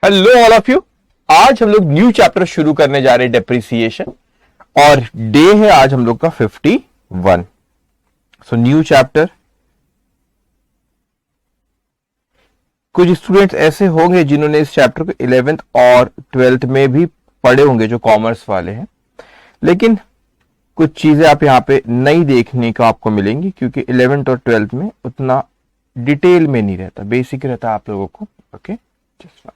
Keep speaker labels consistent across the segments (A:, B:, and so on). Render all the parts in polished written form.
A: Hello all of you. आज हम लोग न्यू चैप्टर शुरू करने जा रहे हैं, डेप्रिसिएशन, और डे है आज हम लोग का 51। So new chapter. कुछ स्टूडेंट्स ऐसे होंगे जिन्होंने इस चैप्टर को 11th और 12th में भी पढ़े होंगे, जो कॉमर्स वाले हैं, लेकिन कुछ चीजें आप यहां पे नई देखने को आपको मिलेंगी, क्योंकि 11th और 12th में उतना डिटेल में नहीं रहता, बेसिक रहता है आप लोगों को। Okay, just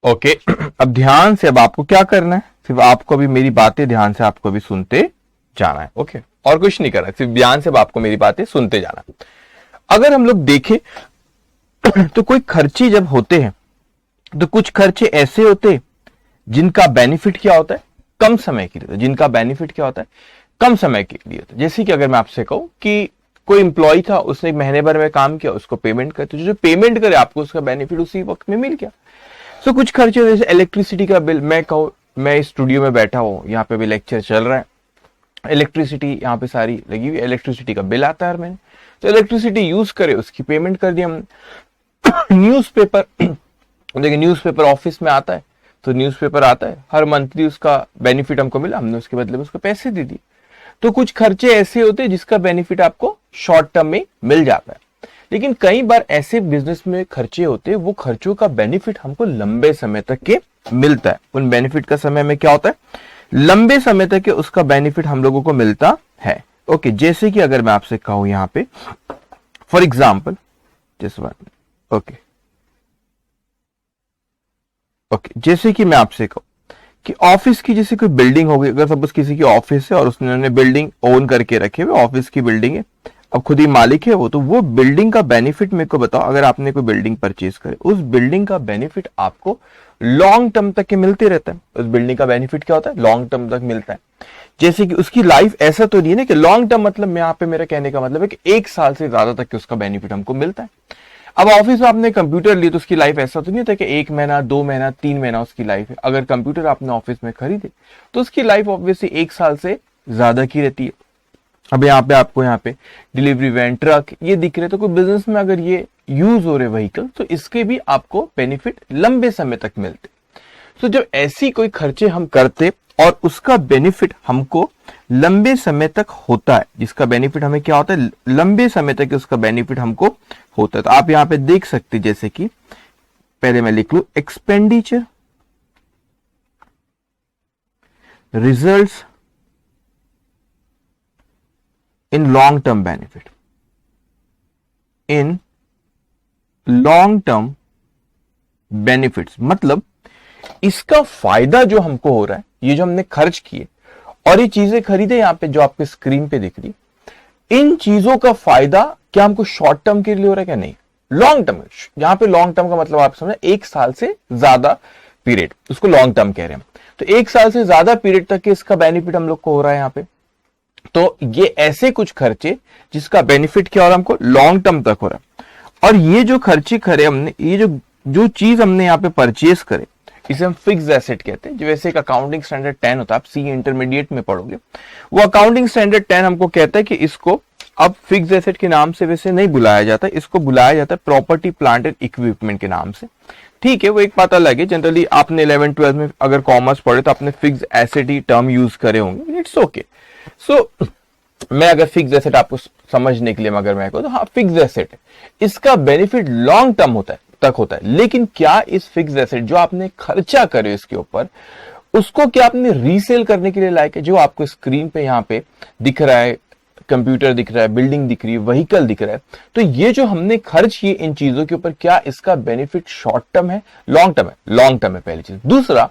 A: okay. अब ध्यान से, अब आपको क्या करना है, सिर्फ आपको भी मेरी बातें ध्यान से आपको भी सुनते जाना है। ओके, और कुछ नहीं करना, सिर्फ ध्यान से आपको मेरी बातें सुनते जाना है। अगर हम लोग देखें तो कोई खर्चे जब होते हैं तो कुछ खर्चे ऐसे होते हैं जिनका बेनिफिट क्या होता है, कम समय के लिए। जिनका बेनिफिट क्या होता है, कम समय के लिए होता है। जैसे कि अगर मैं आपसे कहूं कि कोई इंप्लॉय था, उसने एक महीने भर में काम किया, उसको पेमेंट करते, जो पेमेंट करे आपको उसका बेनिफिट उसी वक्त में मिल गया। सो कुछ खर्चे जैसे इलेक्ट्रिसिटी का बिल, मैं कहूँ मैं स्टूडियो में बैठा हूँ, यहाँ पे भी लेक्चर चल रहा है, इलेक्ट्रिसिटी यहाँ पे सारी लगी हुई, इलेक्ट्रिसिटी का बिल आता है हर महीने, तो इलेक्ट्रिसिटी यूज करे, उसकी पेमेंट कर दी हमने। न्यूज़पेपर देखिए, न्यूज़पेपर ऑफिस में आता है, तो न्यूज़पेपर आता है हर मंथली, उसका बेनिफिट हमको मिला, हमने उसके बदले में उसको पैसे दे दिए। तो कुछ खर्चे ऐसे होते हैं जिसका बेनिफिट आपको शॉर्ट टर्म में मिल जाता है, लेकिन कई बार ऐसे बिजनेस में खर्चे होते हैं, वो खर्चों का बेनिफिट हमको लंबे समय तक के मिलता है। उन बेनिफिट का समय में क्या होता है, लंबे समय तक के उसका बेनिफिट हम लोगों को मिलता है। ओके, जैसे कि अगर मैं आपसे कहूं यहां पे for example this one. Okay okay, जैसे कि मैं आपसे कहूं कि ऑफिस की जैसे कोई बिल्डिंग होगी, अगर सपोज किसी की ऑफिस है और उसने बिल्डिंग ओन करके रखे हुए, ऑफिस की बिल्डिंग है, अब खुद ही मालिक है वो, तो वो बिल्डिंग का बेनिफिट मेरे को बताओ। अगर आपने कोई बिल्डिंग परचेज करे, उस बिल्डिंग का बेनिफिट आपको लॉन्ग टर्म तक के मिलते रहता है। उस बिल्डिंग का बेनिफिट क्या होता है, लॉन्ग टर्म तक मिलता है। जैसे कि उसकी लाइफ ऐसा तो नहीं है ना कि लॉन्ग टर्म, मतलब मैं यहाँ पे मेरा कहने का मतलब है कि 1 साल से ज्यादा तक के उसका बेनिफिट हमको मिलता है। अब ऑफिस में आपने कंप्यूटर लिया तो उसकी लाइफ ऐसा तो नहीं होता कि 1 महीना, 2 महीना, 3 महीना उसकी लाइफ है। अगर कंप्यूटर आपने ऑफिस में खरीदे तो उसकी लाइफ ऑब्वियसली 1 साल से ज्यादा की रहती है। अब यहाँ पे आपको यहाँ पे डिलीवरी वैन, ट्रक ये दिख रहे, तो कोई बिजनेस में अगर ये यूज हो रहे व्हीकल, तो इसके भी आपको बेनिफिट लंबे समय तक मिलते। तो जब ऐसी कोई खर्चे हम करते और उसका बेनिफिट हमको लंबे समय तक होता है, जिसका बेनिफिट हमें क्या होता है, लंबे समय तक उसका बेनिफिट हमको होता है। तो आप यहां पे देख सकते, जैसे कि पहले मैं लिख लू, expenditure results in long term benefit, in long term benefits, मतलब इसका फायदा जो हमको हो रहा है, ये जो हमने खर्च किए और ये चीजें खरीदे, यहां पे जो आपके स्क्रीन पे दिख रही, इन चीजों का फायदा क्या हमको शॉर्ट टर्म के लिए हो रहा है क्या, नहीं, लॉन्ग टर्म। यहां पे लॉन्ग टर्म का मतलब आप समझे 1 साल से ज्यादा पीरियड, उसको लॉन्ग टर्म कह रहे हैं। तो 1 साल से ज्यादा पीरियड तक के इसका बेनिफिट हम लोग को हो रहा है यहां पे। तो ये ऐसे कुछ खर्चे जिसका बेनिफिट क्या हो रहा है, हमको लॉन्ग टर्म तक हो रहा है। और ये जो खर्चे करे हमने, ये जो चीज हमने यहाँ पे परचेज करे, इसे हम फिक्स एसेट कहते हैं। जो वैसे एक अकाउंटिंग स्टैंडर्ड 10 होता है, आप सी इंटरमीडिएट में पढ़ोगे, वो अकाउंटिंग स्टैंडर्ड 10 हमको कहता है कि इसको अब फिक्स एसेट के नाम से वैसे नहीं बुलाया जाता, इसको बुलाया जाता है प्रॉपर्टी प्लांट एंड इक्विपमेंट के नाम से। ठीक है, वो एक बात अलग है। जनरली आपने 11th 12th में अगर कॉमर्स पढ़े तो आपने फिक्स एसेट ही टर्म यूज करे होंगे, इट्स ओके। सो मैं अगर फिक्स एसेट आपको समझने के लिए अगर मैं कहूं तो हाँ, फिक्स एसेट है, इसका बेनिफिट लॉन्ग टर्म तक होता है। लेकिन क्या इस फिक्स एसेट जो आपने खर्चा करे इसके ऊपर, उसको क्या आपने रीसेल करने के लिए लायक है? जो आपको स्क्रीन पे यहाँ पे दिख रहा है, कंप्यूटर दिख रहा है, बिल्डिंग दिख रही है, व्हीकल दिख रहा है, तो ये जो हमने खर्च किए इन चीजों के ऊपर, क्या इसका बेनिफिट शॉर्ट टर्म है, लॉन्ग टर्म है? लॉन्ग टर्म है, पहली चीज। दूसरा,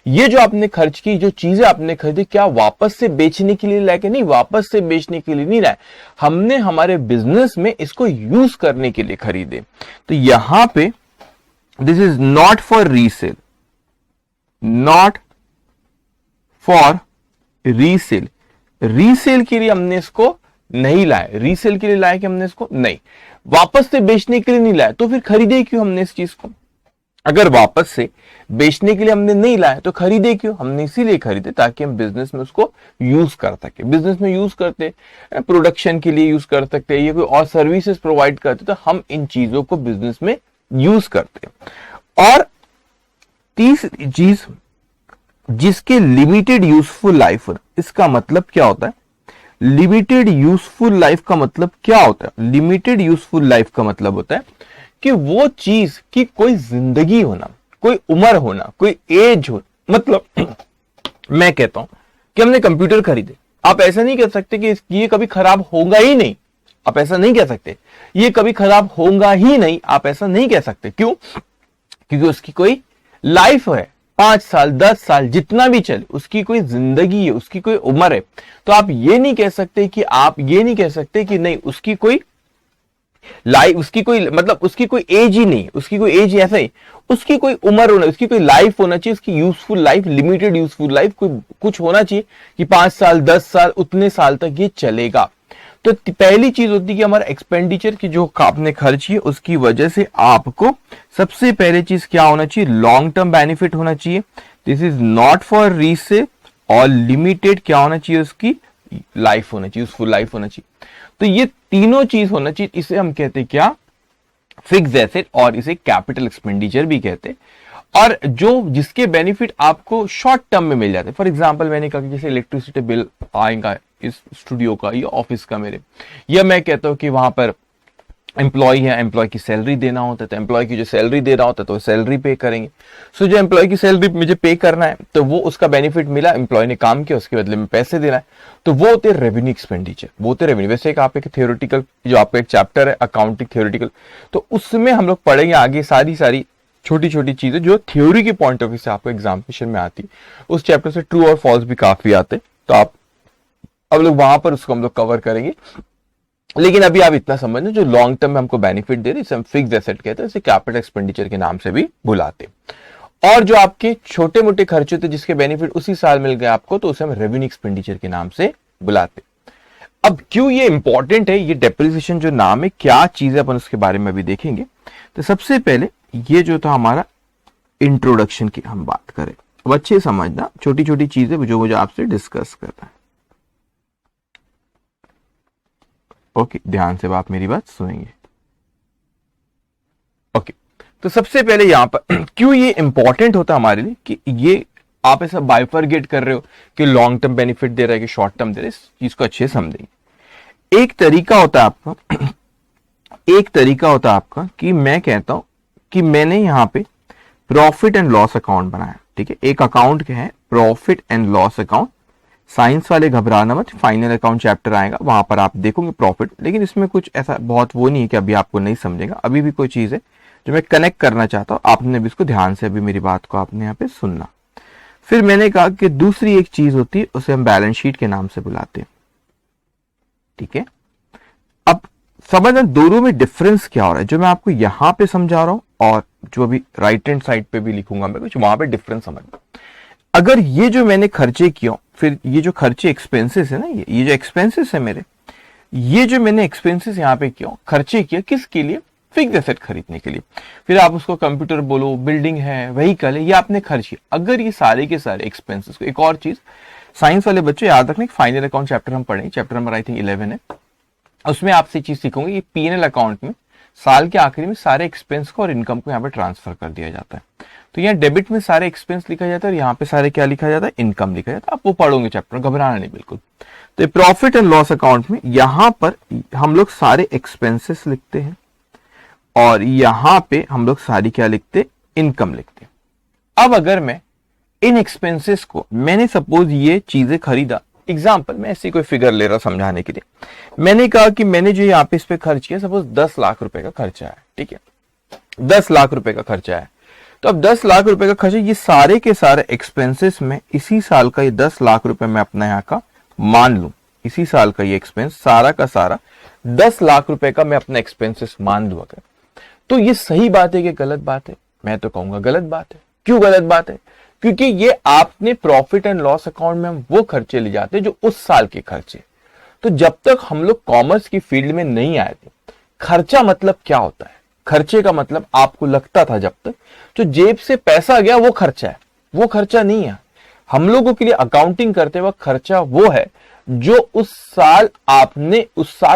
A: ये जो आपने खर्च की, जो चीजें आपने खरीदी, क्या वापस से बेचने के लिए लायक है? नहीं, वापस से बेचने के लिए नहीं लाए, हमने हमारे बिजनेस में इसको यूज करने के लिए खरीदे। तो यहां पे this is not for resale, not for resale. Resale के लिए हमने इसको नहीं लाए, रीसेल के लिए लाए कि हमने इसको नहीं, वापस से बेचने के लिए नहीं लाए, तो फिर खरीदे क्यों हमने इस चीज को? अगर वापस से बेचने के लिए हमने नहीं लाया तो खरीदे क्यों? हमने इसीलिए खरीदे ताकि हम बिजनेस में उसको यूज कर सके। बिजनेस में यूज करते, प्रोडक्शन के लिए यूज कर सकते हैं, या कोई और सर्विसेज प्रोवाइड करते, तो हम इन चीजों को बिजनेस में यूज करते हैं। और तीसरी चीज, जिसके लिमिटेड यूजफुल लाइफ हो, इसका मतलब क्या होता है? लिमिटेड यूजफुल लाइफ का मतलब क्या होता है? लिमिटेड यूजफुल लाइफ का मतलब होता है कि वो चीज की कोई जिंदगी होना, कोई उम्र होना, कोई एज हो। मतलब मैं कहता हूं कि हमने कंप्यूटर खरीदे, आप ऐसा नहीं कह सकते कि ये कभी खराब होगा ही नहीं। आप ऐसा नहीं कह सकते ये कभी खराब होगा ही नहीं, आप ऐसा नहीं कह सकते। क्यों? क्योंकि उसकी कोई लाइफ है, 5 साल 10 साल जितना भी चले, उसकी कोई जिंदगी है, उसकी कोई उम्र है। तो आप ये नहीं कह सकते कि नहीं उसकी कोई लाइफ, उसकी कोई मतलब उसकी कोई एज ही नहीं, उसकी कोई एज ऐसा ही, उसकी कोई उम्र होना, उसकी कोई लाइफ होना चाहिए, उसकी useful life, limited useful life कोई कुछ होना चाहिए कि 5 साल 10 साल उतने साल तक ये चलेगा। तो पहली चीज होती है कि हमारा एक्सपेंडिचर की जो आपने खर्च है उसकी वजह से आपको सबसे पहले चीज क्या होना चाहिए? लॉन्ग टर्म बेनिफिट होना चाहिए। This is not for resale. और लिमिटेड क्या होना चाहिए? उसकी लाइफ होना चाहिए, यूजफुल लाइफ होना चाहिए। तो ये तीनों चीज होना चाहिए। इसे हम कहते हैं क्या? फिक्स्ड एसेट, और इसे कैपिटल एक्सपेंडिचर भी कहते हैं। और जो जिसके बेनिफिट आपको शॉर्ट टर्म में मिल जाते हैं। फॉर एग्जांपल मैंने कहा कि जैसे इलेक्ट्रिसिटी बिल आएगा इस स्टूडियो का या ऑफिस का मेरे, या मैं कहता हूं कि वहां पर एम्प्लॉय है, एम्प्लॉय की सैलरी देना होता है, तो एम्प्लॉय की जो सैलरी दे रहा होता है तो सैलरी पे करेंगे। सो जो एम्प्लॉय की सैलरी मुझे पे करना है, तो वो उसका बेनिफिट मिला, एम्प्लॉय ने काम किया, उसके बदले में पैसे देना है, तो वो होते रेवेन्यू एक्सपेंडिचर, वो होते रेवेन्यू। वैसे एक आप एक थियोरेटिकल, जो आपका एक चैप्टर है अकाउंटिंग थियोरेटिकल, तो उसमें हम लोग पढ़ेंगे आगे सारी सारी छोटी छोटी चीजें जो थ्योरी के पॉइंट ऑफ व्यू से आपको एग्जामिनेशन में आती। उस चैप्टर से ट्रू और फॉल्स भी काफी आते, तो आप अब लोग वहां पर उसको हम लोग कवर करेंगे। लेकिन अभी आप इतना समझ लें, जो लॉन्ग टर्म में हमको बेनिफिट दे रहे हैं, इसे हम फिक्स्ड एसेट कहते हैं, इसे कैपिटल एक्सपेंडिचर के नाम से भी बुलाते हैं। और जो आपके छोटे मोटे खर्चे थे जिसके बेनिफिट उसी साल मिल गए आपको, तो उसे हम रेवेन्यू एक्सपेंडिचर के नाम से बुलाते हैं। अब क्यों ये इंपॉर्टेंट है, ये डेप्रिसिएशन जो नाम है, क्या चीज है, अपन उसके बारे में भी देखेंगे। तो सबसे पहले ये जो था हमारा इंट्रोडक्शन की हम बात करें, अब अच्छे समझना, छोटी छोटी चीजें जो मुझे आपसे डिस्कस करना है। ओके, ध्यान से आप मेरी बात सुनेंगे। ओके, तो सबसे पहले यहां पर क्यों ये इंपॉर्टेंट होता है हमारे लिए, कि ये आप ऐसा बाइफरगेट कर रहे हो कि लॉन्ग टर्म बेनिफिट दे रहा है कि शॉर्ट टर्म दे रहा है, इस चीज को अच्छे समझेंगे। एक तरीका होता है आपका एक तरीका होता है आपका कि मैं कहता हूं कि मैंने यहां पे प्रॉफिट एंड लॉस अकाउंट बनाया, ठीक है। एक अकाउंट क्या है? Profit and loss account. Science वाले घबराना मत, फाइनल अकाउंट चैप्टर आएगा, वहां पर आप देखोगे प्रॉफिट। लेकिन इसमें कुछ ऐसा बहुत वो नहीं है कि अभी आपको नहीं समझेगा, अभी भी कोई चीज है जो मैं कनेक्ट करना चाहता हूं, आपने भी इसको ध्यान से अभी मेरी बात को आपने यहाँ पे सुनना। फिर मैंने कहा कि दूसरी एक चीज होती है, उसे हम बैलेंस शीट के नाम से बुलाते हैं, ठीक है। अब समझना दोनों में डिफरेंस क्या हो रहा है, जो मैं आपको यहां पे समझा रहा हूं और जो अभी राइट हैंड साइड पे भी लिखूंगा मैं कुछ, वहां पे डिफरेंस समझना। अगर ये जो मैंने खर्चे किया, फिर ये जो खर्चे एक्सपेंसेस है ना, ये जो एक्सपेंसेस है मेरे, ये जो मैंने एक्सपेंसेस यहाँ पे किया, खर्चे किया किसके लिए? फिक्स्ड एसेट खरीदने के लिए। फिर आप उसको कंप्यूटर बोलो, बिल्डिंग है, व्हीकल है, ये आपने खर्च किया। अगर ये सारे के सारे एक्सपेंसेस को, एक और चीज साइंस वाले बच्चे याद रखने, फाइनल अकाउंट चैप्टर हम पढ़ेंगे, चैप्टर नंबर आई थिंक 11 है, उसमें आपसे चीज सीखोगे, ये पीएनएल अकाउंट में साल के आखिरी में सारे एक्सपेंस को और इनकम को यहाँ पे ट्रांसफर कर दिया जाता है। तो यहाँ डेबिट में सारे एक्सपेंस लिखा जाता है और यहाँ पे सारे क्या लिखा जाता है? इनकम लिखा जाता है। आप वो पढ़ोगे चैप्टर, घबराना नहीं बिल्कुल। तो प्रॉफिट एंड लॉस अकाउंट में यहां पर हम लोग सारे एक्सपेंसेस लिखते हैं और यहां पे हम लोग सारी क्या लिखते? इनकम लिखते हैं। अब अगर मैं इन एक्सपेंसेस को, मैंने सपोज ये चीजें खरीदा, एग्जाम्पल मैं ऐसे कोई फिगर ले रहा समझाने के लिए, मैंने कहा कि मैंने जो यहाँ पे इस पे खर्च किया, सपोज 10 लाख रुपए का खर्चा है, ठीक है, 10 लाख रुपए का खर्चा है। तो अब 10 लाख रुपए का खर्चा, ये सारे के सारे एक्सपेंसेस में इसी साल का ये 10 लाख रुपए मैं अपना यहाँ का मान लूं, इसी साल का ये एक्सपेंस सारा का सारा 10 लाख रुपए का मैं अपना एक्सपेंसेस मान लूं अगर, तो ये सही बात है कि गलत बात है? मैं तो कहूंगा गलत बात है। क्यों गलत बात है? क्योंकि ये आपने प्रॉफिट एंड लॉस अकाउंट में हम वो खर्चे ले जाते हैं जो उस साल के खर्चे। तो जब तक हम लोग कॉमर्स की फील्ड में नहीं आए थे, खर्चा मतलब क्या होता है, खर्चे का मतलब आपको लगता था जब तक जो जेब से पैसा गया वो खर्चा है, वो खर्चा नहीं है। हम लोगों के लिए अकाउंटिंग करते वक्त खर्चा वो है जो उस साल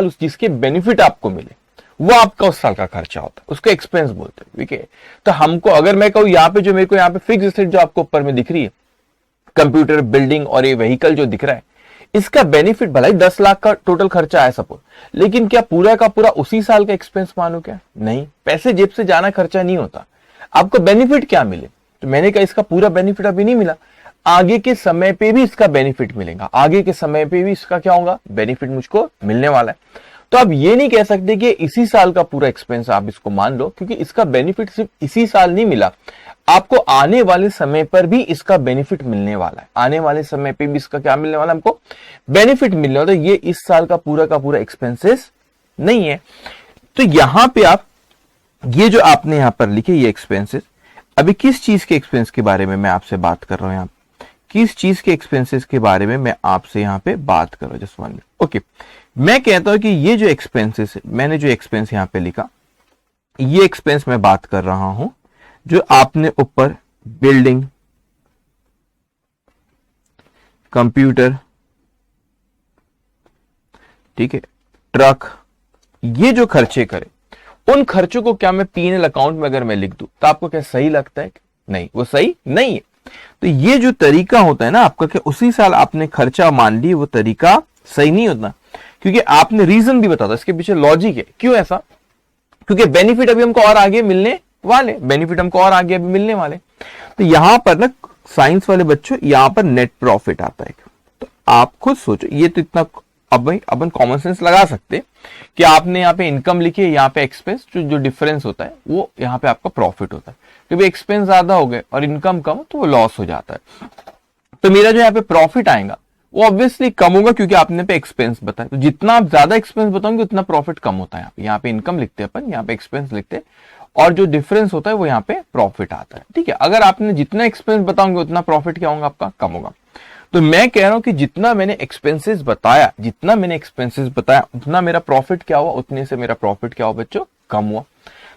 A: उस जिसके बेनिफिट आपको मिले, वो आपका उस साल का खर्चा होता है, उसको एक्सपेंस बोलते हैं। ठीक है, तो हमको अगर मैं कहूं यहाँ पे जो मेरे को यहाँ पे फिक्स एसेट जो आपको ऊपर में दिख रही है, कंप्यूटर, बिल्डिंग और ये व्हीकल जो दिख रहा है, इसका बेनिफिट भला ही 10 लाख का टोटल खर्चा है सपोज, लेकिन क्या पूरा का पूरा उसी साल का एक्सपेंस मानो? क्या नहीं, पैसे जेब से जाना खर्चा नहीं होता। आपको बेनिफिट क्या मिले? तो मैंने कहा इसका पूरा बेनिफिट अभी नहीं मिला, आगे के समय पे भी इसका बेनिफिट मिलेगा, आगे के समय पे भी इसका क्या होगा, बेनिफिट मुझको मिलने वाला है। तो आप ये नहीं कह सकते कि इसी साल का पूरा एक्सपेंस आप इसको मान लो, क्योंकि इसका बेनिफिट सिर्फ इसी साल नहीं मिला, आपको आने वाले समय पर भी इसका बेनिफिट मिलने वाला है। आने वाले समय पे भी इसका क्या मिलने वाला है, हमको बेनिफिट मिलने वाला है। ये इस साल का पूरा एक्सपेंसेस नहीं है। तो यहां पे आप ये जो आपने यहां पर लिखे ये एक्सपेंसेस, अभी किस चीज के एक्सपेंस के बारे में मैं आपसे बात कर रहा हूं, यहां किस चीज के एक्सपेंसेस के बारे में मैं आपसे यहां पे बात कर रहा हूं, जस्ट वन मिनट। ओके, मैं कहता हूं कि ये जो एक्सपेंसेस है, मैंने जो एक्सपेंस यहां पे लिखा, ये एक्सपेंस मैं बात कर रहा हूं जो आपने ऊपर बिल्डिंग, कंप्यूटर, ठीक है, ट्रक, ये जो खर्चे करे, उन खर्चों को क्या मैं P&L अकाउंट में अगर मैं लिख दूं तो आपको क्या सही लगता है? नहीं, वो सही नहीं है। तो ये जो तरीका होता है ना आपका कि उसी साल आपने खर्चा मान ली, वो तरीका सही नहीं होता, क्योंकि आपने रीजन भी बता दो, इसके पीछे लॉजिक है क्यों ऐसा, क्योंकि बेनिफिट अभी हमको और आगे मिलने वाले, बेनिफिट हमको और आगे अभी मिलने वाले। तो यहां पर ना साइंस वाले बच्चों, यहां पर नेट प्रॉफिट आता है। तो आप खुद सोचो, ये तो इतना अब अपन कॉमन सेंस लगा सकते कि आपने यहाँ पे इनकम लिखी है, यहाँ पे एक्सपेंस, जो डिफरेंस होता है वो यहाँ पे आपका प्रॉफिट होता है। क्योंकि एक्सपेंस ज्यादा हो गए और इनकम कम तो वो लॉस हो जाता है। तो मेरा जो यहाँ पे प्रॉफिट आएगा वो ऑब्वियसली कम होगा, क्योंकि आपने पे एक्सपेंस बताया। तो जितना आप ज्यादा एक्सपेंस बताओगे उतना प्रॉफिट कम होता है। यहाँ पे इनकम लिखते हैं अपन, यहाँ पे एक्सपेंस लिखते हैं, और जो डिफरेंस होता है वो यहाँ पे प्रॉफिट आता है। ठीक है, अगर आपने जितना एक्सपेंस बताओगे उतना प्रॉफिट क्या होगा, आपका कम होगा। तो मैं कह रहा हूं कि जितना मैंने एक्सपेंसेस बताया उतना मेरा प्रॉफिट क्या हुआ, उतने से मेरा प्रॉफिट क्या हुआ बच्चों, कम हुआ।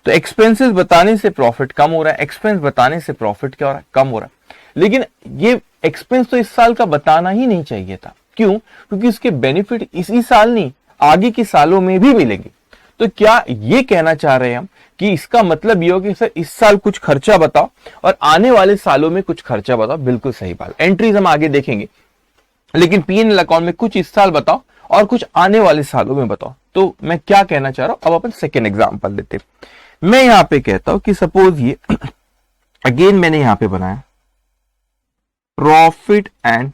A: तो एक्सपेंसेस बताने से प्रॉफिट कम हो रहा है, एक्सपेंस बताने से प्रॉफिट क्या हो रहा है, कम हो रहा है। लेकिन ये एक्सपेंस तो इस साल का बताना ही नहीं चाहिए था। क्यों? क्योंकि इसके बेनिफिट इसी साल नहीं, आगे के सालों में भी मिलेंगे। तो क्या ये कहना चाह रहे हैं हम कि इसका मतलब ये हो कि सर इस साल कुछ खर्चा बताओ और आने वाले सालों में कुछ खर्चा बताओ? बिल्कुल सही बात। एंट्रीज हम आगे देखेंगे, लेकिन P&L अकाउंट में कुछ इस साल बताओ और कुछ आने वाले सालों में बताओ। तो मैं क्या कहना चाह रहा हूं, अब अपन सेकेंड एग्जाम्पल लेते हैं। मैं यहां पे कहता हूं कि सपोज ये अगेन मैंने यहां पे बनाया प्रॉफिट एंड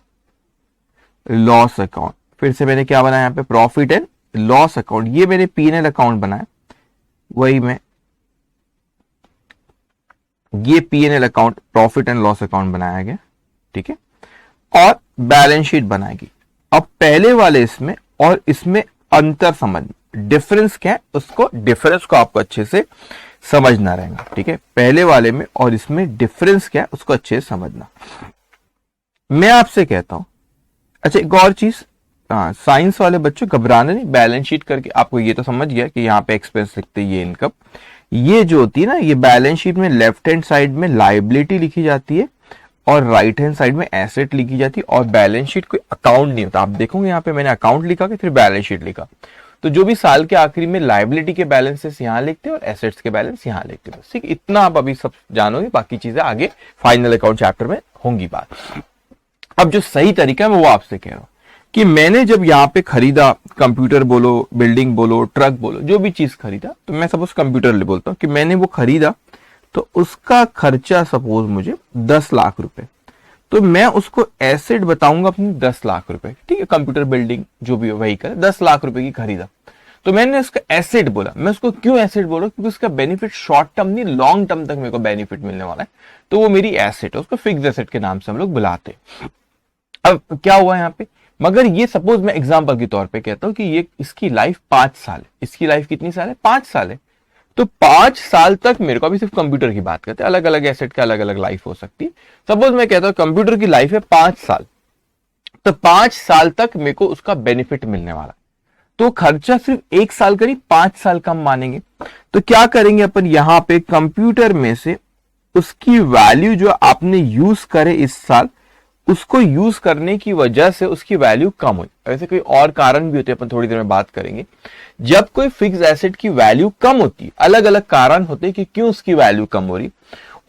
A: लॉस अकाउंट। फिर से मैंने क्या बनाया, यहां पे प्रॉफिट एंड लॉस अकाउंट। ये मैंने P&L अकाउंट बनाया, वही मैं ये P&L account, profit and loss account बनाया गया। ठीक है, और बैलेंस शीट बनाएगी। अब पहले वाले इसमें और इसमें अंतर समझ, डिफरेंस क्या है, उसको डिफरेंस को आपको अच्छे से समझना रहेगा। ठीक है, पहले वाले में और इसमें डिफरेंस क्या है उसको अच्छे से समझना। मैं आपसे कहता हूं, अच्छा एक और चीज, साइंस वाले बच्चों घबराने नहीं, बैलेंस शीट करके आपको ये तो समझ गया कि यहाँ पे एक्सपेंस लिखते ये इनकम, ये जो होती है ना, ये बैलेंस शीट में लेफ्ट हैंड साइड में लायबिलिटी लिखी जाती है और राइट हैंड साइड में एसेट लिखी जाती है। और बैलेंस शीट कोई अकाउंट नहीं होता। आप देखोगे यहाँ पे मैंने अकाउंट लिखा कि फिर बैलेंस शीट लिखा, तो जो भी साल के आखिरी में लायबिलिटी के बैलेंसेस यहाँ लिखते हैं और एसेट्स के बैलेंस यहाँ लिखते हैं। ठीक, इतना आप अभी सब जानोगे, बाकी चीजें आगे फाइनल अकाउंट चैप्टर में होंगी बात। अब जो सही तरीका है मैं वो आपसे कह रहा हूं कि मैंने जब यहाँ पे खरीदा, कंप्यूटर बोलो, बिल्डिंग बोलो, ट्रक बोलो, जो भी चीज खरीदा, तो मैं सपोज कंप्यूटर बोलता हूँ कि मैंने वो खरीदा, तो उसका खर्चा सपोज मुझे 10 लाख रुपए, तो मैं उसको एसेट बताऊंगा अपनी 10 लाख रुपए। ठीक है, कंप्यूटर, बिल्डिंग जो भी व्हीकल है 10 लाख रुपए की खरीदा, तो मैंने उसका एसेट बोला। मैं उसको क्यों एसेट बोला, क्योंकि उसका बेनिफिट शॉर्ट टर्म नहीं लॉन्ग टर्म तक मेरे को बेनिफिट मिलने वाला है, तो वो मेरी एसेट है, उसको फिक्स एसेट के नाम से हम लोग बुलाते हैं। अब क्या हुआ यहाँ पे, मगर ये सपोज मैं एग्जांपल के तौर पे कहता हूं कि ये इसकी लाइफ 5 साल है। इसकी लाइफ कितनी साल है, 5 साल है। तो 5 साल तक मेरे को, अभी सिर्फ कंप्यूटर की बात करते हैं, अलग अलग एसेट की अलग अलग लाइफ हो सकती है। सपोज मैं कहता हूं कंप्यूटर की लाइफ है 5 साल, तो 5 साल तक मेरे को उसका बेनिफिट मिलने वाला है। तो खर्चा सिर्फ 1 साल करीब 5 साल का हम मानेंगे। तो क्या करेंगे अपन, यहां पे कंप्यूटर में से उसकी वैल्यू जो आपने यूज करे इस साल, उसको यूज करने की वजह से उसकी वैल्यू कम हुई। ऐसे कोई और कारण भी होते हैं, अपन थोड़ी देर में बात करेंगे। जब कोई फिक्स एसेट की वैल्यू कम होती है, अलग अलग कारण होते हैं कि क्यों उसकी वैल्यू कम हो रही,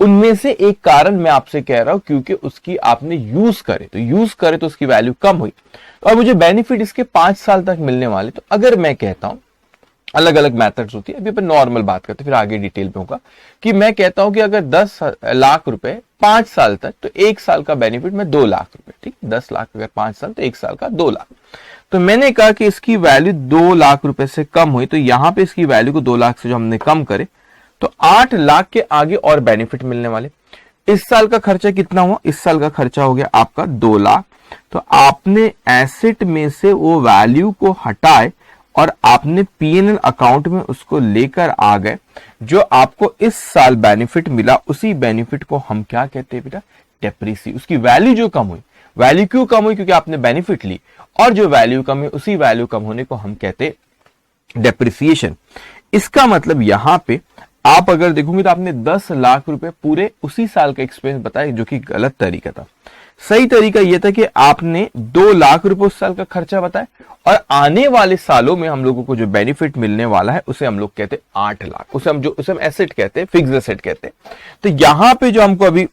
A: उनमें से एक कारण मैं आपसे कह रहा हूं क्योंकि उसकी आपने यूज करे तो उसकी वैल्यू कम हुई और मुझे बेनिफिट इसके 5 साल तक मिलने वाले। तो अगर मैं कहता हूं, अलग अलग मेथड्स होती है, अभी अपन नॉर्मल बात करते हैं, फिर आगे डिटेल में होगा, कि मैं कहता हूं कि अगर 10 लाख रुपए 5 साल तक, तो 1 साल का बेनिफिट में 2 लाख रुपए, ठीक, 10 लाख अगर 5 साल तो 1 साल का 2 लाख। तो मैंने कहा कि इसकी वैल्यू 2 लाख रुपए से कम हुई, तो यहां पे इसकी वैल्यू को 2 लाख से जो हमने कम करे तो 8 लाख के आगे और बेनिफिट मिलने वाले। इस साल का खर्चा कितना हुआ, इस साल का खर्चा हो गया आपका 2 लाख। तो आपने एसेट में से वो वैल्यू को हटाए और आपने पीएनएल अकाउंट में उसको लेकर आ गए। जो आपको इस साल बेनिफिट मिला, उसी बेनिफिट को हम क्या कहते हैं बेटा, डेप्रिसिएशन। उसकी वैल्यू जो कम हुई, वैल्यू क्यों कम हुई, क्योंकि आपने बेनिफिट ली, और जो वैल्यू कम है उसी वैल्यू कम होने को हम कहते हैं डेप्रिसिएशन। इसका मतलब यहां पे आप अगर देखोगे तो आपने 10 लाख रुपए पूरे उसी साल का एक्सपेंस बताया, जो कि गलत तरीका था। सही तरीका यह था कि आपने 2 लाख रुपए उस साल का खर्चा बताया और आने वाले सालों में हम लोगों को जो बेनिफिट मिलने वाला है उसे हम लोग कहते हैं 8 लाख। उसे हम एसेट कहते हैं, फिक्स्ड एसेट कहते हैं। तो यहां पे जो हमको अभी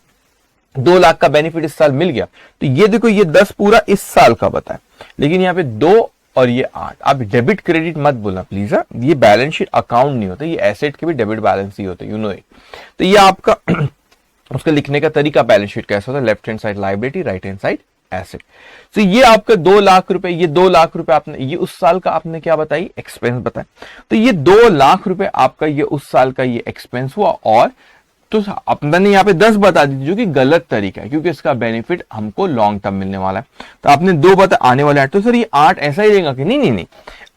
A: 2 लाख का बेनिफिट इस साल मिल गया, तो ये देखो, ये 10 पूरा इस साल का बताया, लेकिन यहाँ पे 2 और ये 8। आप डेबिट क्रेडिट मत बोलना प्लीज, ये बैलेंस शीट अकाउंट नहीं होता, ये एसेट के भी डेबिट बैलेंस ही होते, यू नो इट। तो ये आपका उसका लिखने का तरीका बैलेंस शीट कैसा होता है, left hand side liability, right hand side asset. तो ये आपका 2 लाख रुपए, ये 2 लाख रुपए आपने, ये उस साल का आपने क्या बताई, एक्सपेंस बताया। तो ये 2 लाख रुपए आपका ये उस साल का ये एक्सपेंस हुआ, और तो आपने यहाँ पे 10 बता दी, जो कि गलत तरीका है, क्योंकि इसका बेनिफिट हमको लॉन्ग टर्म मिलने वाला है। तो आपने 2 बता, आने वाले 8, तो सर ये 8 ऐसा ही रहेगा कि नहीं।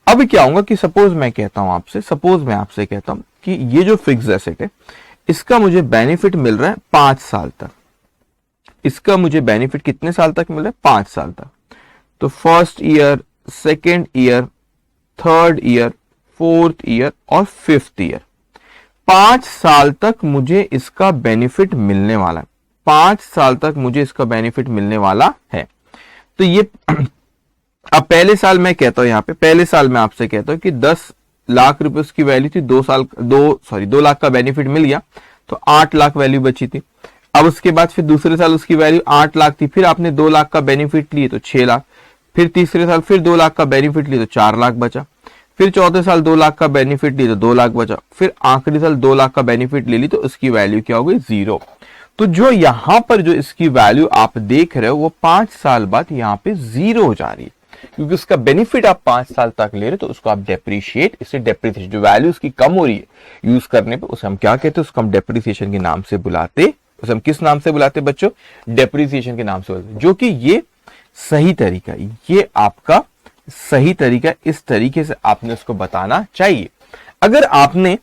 A: अब क्या होगा कि सपोज मैं आपसे कहता हूं कि ये जो फिक्स एसेट है, इसका मुझे बेनिफिट मिल रहा है 5 साल तक। इसका मुझे बेनिफिट कितने साल तक मिल रहा है, 5 साल तक। तो first year, second year, third year, fourth year और फिफ्थ ईयर, 5 साल तक मुझे इसका बेनिफिट मिलने वाला है। 5 साल तक मुझे इसका बेनिफिट मिलने वाला है। तो ये अब पहले साल मैं कहता हूं, यहां पे पहले साल मैं आपसे कहता हूं कि 10 लाख रुपए उसकी वैल्यू थी, 2 लाख का बेनिफिट मिल गया, तो 8 लाख वैल्यू बची थी। अब उसके बाद फिर दूसरे साल उसकी वैल्यू 8 लाख थी, फिर आपने 2 लाख का बेनिफिट लिए तो 6 लाख, फिर तीसरे साल फिर 2 लाख का बेनिफिट लिए तो 4 लाख बचा, फिर चौथे साल 2 लाख का बेनिफिट ली तो 2 लाख बचा, फिर आखिरी साल 2 लाख का बेनिफिट ले ली तो उसकी वैल्यू क्या हो गई, 0। तो जो यहां पर जो इसकी वैल्यू आप देख रहे हो, वो 5 साल बाद यहां पे 0 हो जा रही है, क्योंकि उसका बेनिफिट आप 5 साल तक ले रहे हो, तो उसको आप डेप्रिशिएट, इससे डेप्रिसिएशन, जो वैल्यू उसकी कम हो रही है यूज करने पे, उसे हम क्या कहते हैं, उसको हम डेप्रिसिएशन के नाम से बुलाते। उसे हम किस नाम से बुलाते बच्चों, डेप्रिसिएशन के नाम से बुलाते, जो कि ये सही तरीका, ये आपका सही तरीका, इस तरीके से आपने उसको बताना चाहिए। अगर आपने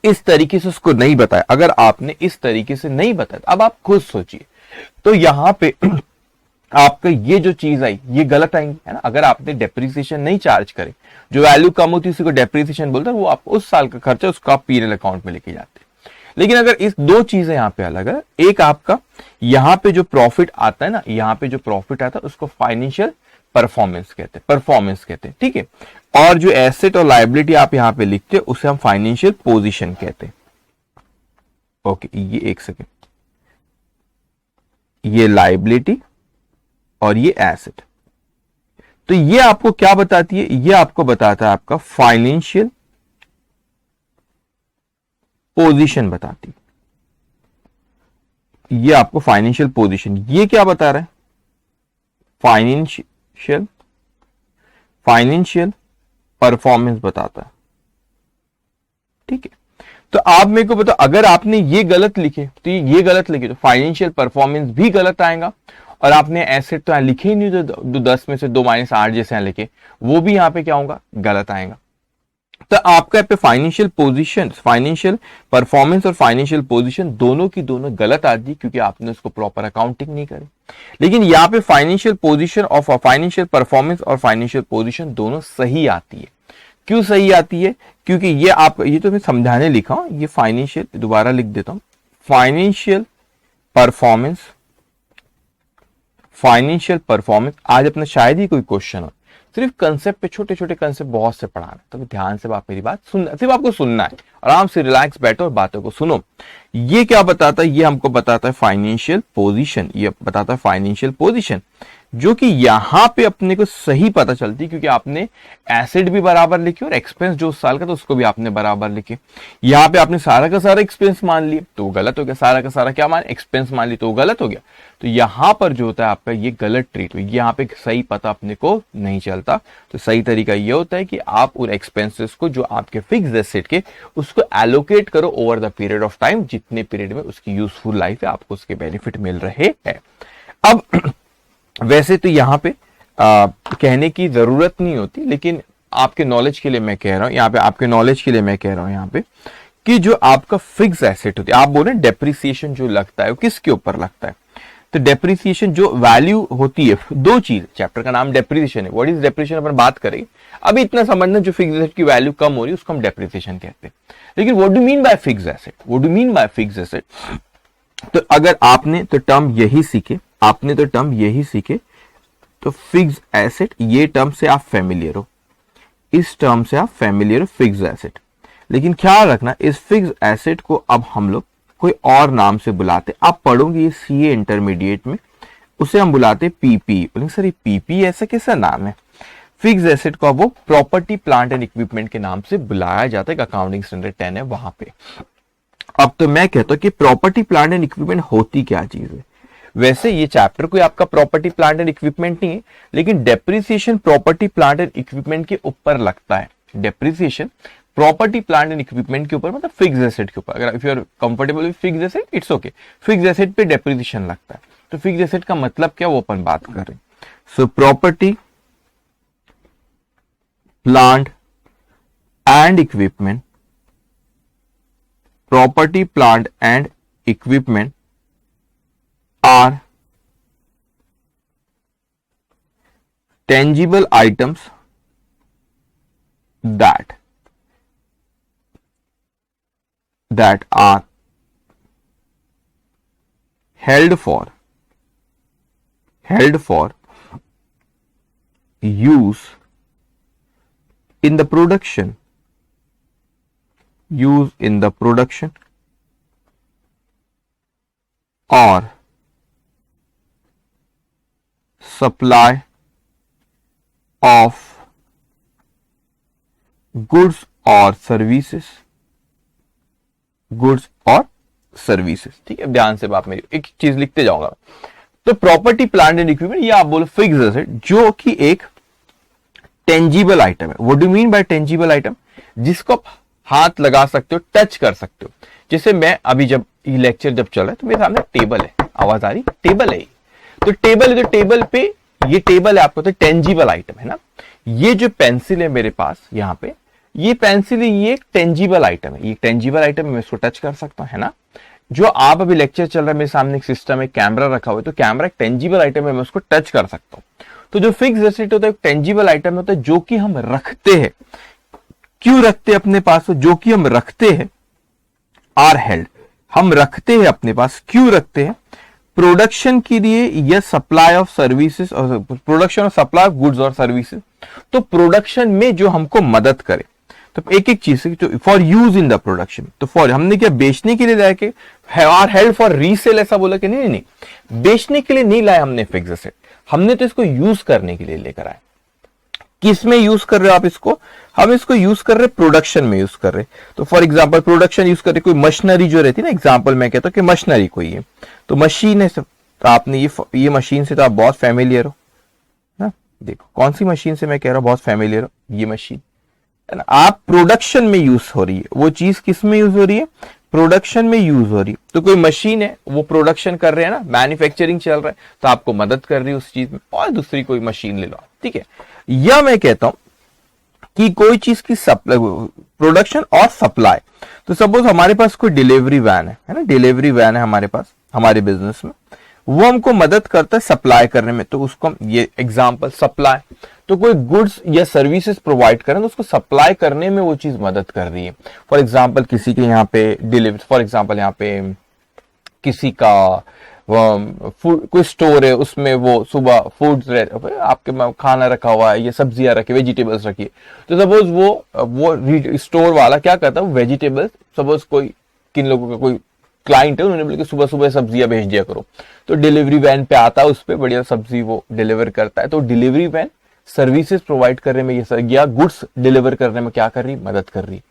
A: इस तरीके से उसको नहीं बताया, अगर आपने इस तरीके से नहीं बताया, अब आप खुद सोचिए, तो यहां पे आपका ये जो चीज आई, ये गलत आएंगी, है ना। अगर आपने डेप्रिसिएशन नहीं चार्ज करे, जो वैल्यू कम होती है उसी को डेप्रिसिएशन बोलते हैं, वो आप उस साल का खर्चा उसका आप पीएनएल अकाउंट में लेके जाते हैं। लेकिन अगर इस 2 चीजें यहां पे अलग है, एक आपका यहां पे जो प्रॉफिट आता है ना, यहां पे जो प्रॉफिट आता है उसको फाइनेंशियल परफॉर्मेंस कहते हैं, ठीक है। और जो एसेट और लायबिलिटी आप यहां पे लिखते हैं, उसे हम फाइनेंशियल पोजीशन कहते हैं। ओके, ये एक सेकेंड, ये लायबिलिटी और ये एसेट, तो ये आपको क्या बताती है, ये आपको बताता है आपका फाइनेंशियल पोजीशन बताती है। ये आपको फाइनेंशियल पोजीशन, ये क्या बता रहा है, फाइनेंशियल परफॉर्मेंस बताता है, ठीक है। तो आप मेरे को बताओ, अगर आपने ये गलत लिखे तो ये गलत लिखे, तो फाइनेंशियल परफॉर्मेंस भी गलत आएगा, और आपने एसेट तो यहां लिखे ही नहीं, तो 10 में से 2 - 8 जैसे यहां लिखे, वो भी यहां पे क्या होगा, गलत आएगा। तो आपका पे फाइनेंशियल पोजीशन, फाइनेंशियल परफॉर्मेंस और फाइनेंशियल पोजीशन दोनों की दोनों गलत आती है, क्योंकि आपने उसको प्रॉपर अकाउंटिंग नहीं करी। लेकिन यहाँ पे फाइनेंशियल पोजीशन और फाइनेंशियल परफॉर्मेंस और फाइनेंशियल पोजीशन दोनों सही आती है। क्यों सही आती है? क्योंकि ये तो मैं समझाने लिखा हूं, ये फाइनेंशियल, दोबारा लिख देता हूं, फाइनेंशियल परफॉर्मेंस आज अपना शायद ही कोई क्वेश्चन हो, सिर्फ कंसेप्ट पे, छोटे छोटे कंसेप्ट बहुत से पढ़ाना, तो ध्यान से आप मेरी बात सुनना, सिर्फ आपको सुनना है, आराम से रिलैक्स बैठो और बातों को सुनो। ये क्या बताता है? ये हमको बताता है फाइनेंशियल पोजीशन, ये बताता है फाइनेंशियल पोजीशन, जो कि यहां पे अपने को सही पता चलती है, क्योंकि आपने एसेट भी बराबर लिखे और एक्सपेंस जो उस साल का, तो उसको भी आपने बराबर लिखे। यहां पे आपने सारा का सारा एक्सपेंस मान लिया तो वो गलत हो गया, सारा का सारा क्या मान, एक्सपेंस मान लिया तो वो गलत हो गया। तो यहां पर जो होता है आपका ये गलत ट्रीट हुई, यहां पे सही पता अपने को नहीं चलता। तो सही तरीका ये होता है कि आप उन एक्सपेंसेस को जो आपके फिक्स एसेट के, उसको एलोकेट करो over the period of time, जितने पीरियड में उसकी यूजफुल लाइफ है, आपको उसके बेनिफिट मिल रहे हैं। अब वैसे तो यहां पे कहने की जरूरत नहीं होती, लेकिन आपके नॉलेज के लिए मैं कह रहा हूं, यहां पे आपके नॉलेज के लिए मैं कह रहा हूं यहां पे, कि जो आपका फिक्स एसेट होती है, आप बोल रहे हैं डेप्रिसिएशन जो लगता है वो किसके ऊपर लगता है? तो डेप्रिसिएशन जो वैल्यू होती है, दो चीज, चैप्टर का नाम डेप्रिसिएशन है, व्हाट इज डेप्रिसिएशन अपन बात करेंगे। अभी इतना समझना, जो फिक्स एसेट की वैल्यू कम हो रही है उसको हम डेप्रिसिएशन कहते हैं। लेकिन what do mean by fix asset, what do mean by fix asset? तो अगर आपने तो टर्म यही सीखे, तो फिक्स एसेट, ये टर्म से आप फेमिलियर हो, इस टर्म से आप फेमिलियर हो, फिक्स एसेट। लेकिन ख्याल रखना, इस फिक्स एसेट को अब हम लोग कोई और नाम से बुलाते, आप पढ़ोगे ये सीए इंटरमीडिएट में, उसे हम बुलाते पीपी। बोलेंगे सर ये पीपी ऐसा कैसा नाम है? फिक्स एसेट को अब वो प्रॉपर्टी प्लांट एंड इक्विपमेंट के नाम से बुलाया जाता है, अकाउंटिंग स्टैंडर्ड 10 है वहां पे। अब तो मैं कहता हूं कि प्रॉपर्टी प्लांट एंड इक्विपमेंट होती क्या चीज है? वैसे ये चैप्टर कोई आपका प्रॉपर्टी प्लांट एंड इक्विपमेंट नहीं है, लेकिन depreciation property plant and equipment के ऊपर लगता है। Depreciation property plant and equipment के ऊपर, मतलब फिक्स एसेट के ऊपर। अगर if you are comfortable with fix asset, it's okay. Fix asset पे डेप्रिसिएशन लगता है। तो फिक्स एसेट का मतलब क्या, वो अपन बात कर रहे हैं। So property plant and equipment, property plant and equipment are tangible items that are held for use in the production or supply of goods or services। ठीक है, ध्यान से बात मेरी, एक चीज लिखते जाऊंगा। तो प्रॉपर्टी प्लांट एंड इक्विपमेंट, ये आप बोलो फिक्स एसेट, जो कि एक टेंजिबल आइटम है। What do mean by tangible item? जिसको आप हाथ लगा सकते हो, टच कर सकते हो। जैसे मैं अभी जब ये लेक्चर जब चल रहा है, तो मेरे सामने टेबल है, आवाज आ रही, टेबल है, तो टेबल पे ये टेबल है, आपको तो टेंजिबल आइटम है ना। ये जो पेंसिल है मेरे पास यहाँ पे, ये पेंसिल है, ये एक टेंजिबल आइटम है, ये टेंजिबल आइटम है, मैं इसको टच कर सकता हूँ, है ना। जो आप अभी लेक्चर चल रहा है, मेरे सामने एक सिस्टम है, कैमरा रखा हुआ है, तो कैमरा एक टेंजिबल आइटम है, मैं उसको टच कर सकता हूँ। तो जो फिक्स एसेट होता है, एक टेंजिबल आइटम होता है, जो कि हम रखते हैं। क्यों रखते हैं अपने पास? जो कि हम रखते हैं, आर हेल्ड, हम रखते हैं अपने पास। क्यों रखते हैं? प्रोडक्शन के लिए या सप्लाई ऑफ सर्विसेज, और प्रोडक्शन और सप्लाई ऑफ गुड्स और सर्विसेज। तो प्रोडक्शन में जो हमको मदद करे, तो एक एक चीज जो for use in the production, तो फॉर हमने क्या बेचने के लिए लाया कि आर हेल्ड फॉर रीसेल, ऐसा बोला कि नहीं, बेचने के लिए नहीं लाया हमने फिक्स एसेट, हमने तो इसको यूज करने के लिए लेकर आए। किस में यूज कर रहे हो आप इसको? हम इसको यूज कर रहे, प्रोडक्शन में यूज कर रहे। तो फॉर एग्जांपल प्रोडक्शन यूज कर रहे, कोई मशीनरी जो रहती है ना, एग्जांपल मैं कहता हूं कि मशीनरी कोई है, तो मशीन है, तो आपने ये मशीन से तो आप बहुत फैमिलियर हो ना। देखो कौन सी मशीन से मैं कह रहा हूं बहुत फैमिलियर हो, ये मशीन है ना। आप प्रोडक्शन में यूज हो रही है वो चीज, किस में यूज हो रही है? प्रोडक्शन में यूज हो रही है। तो कोई मशीन है, वो प्रोडक्शन कर रहे हैं ना, मैन्युफैक्चरिंग चल रहा है, तो आपको मदद कर रही है उस चीज में, और दूसरी कोई मशीन ले लो, ठीक है। या मैं कहता हूं कि कोई चीज की सप्लाई, प्रोडक्शन और सप्लाई। तो सपोज हमारे पास कोई डिलीवरी वैन है ना, डिलीवरी वैन है हमारे पास, हमारे बिजनेस में, वो हमको मदद करता है सप्लाई करने में। तो उसको ये एग्जांपल सप्लाई, तो कोई गुड्स या सर्विसेज प्रोवाइड करें तो उसको सप्लाई करने में वो चीज मदद कर रही है। फॉर एग्जांपल किसी के यहाँ पे डिलीवरी, फॉर एग्जांपल यहाँ पे किसी का कोई स्टोर है, उसमें वो सुबह फूड्स आपके खाना रखा हुआ है, ये सब्जियां रखी, वेजिटेबल्स रखी है, तो सपोज वो स्टोर वाला क्या करता है, वेजिटेबल्स सपोज कोई किन लोगों का कोई क्लाइंट है, उन्होंने बोला कि सुबह सुबह सब्जियां भेज दिया करो, तो डिलीवरी वैन पे आता है, उस पर बढ़िया सब्जी वो डिलीवर करता है। तो डिलीवरी वैन सर्विसेज प्रोवाइड करने में या गुड्स डिलीवर करने में क्या कर रही, मदद कर रही।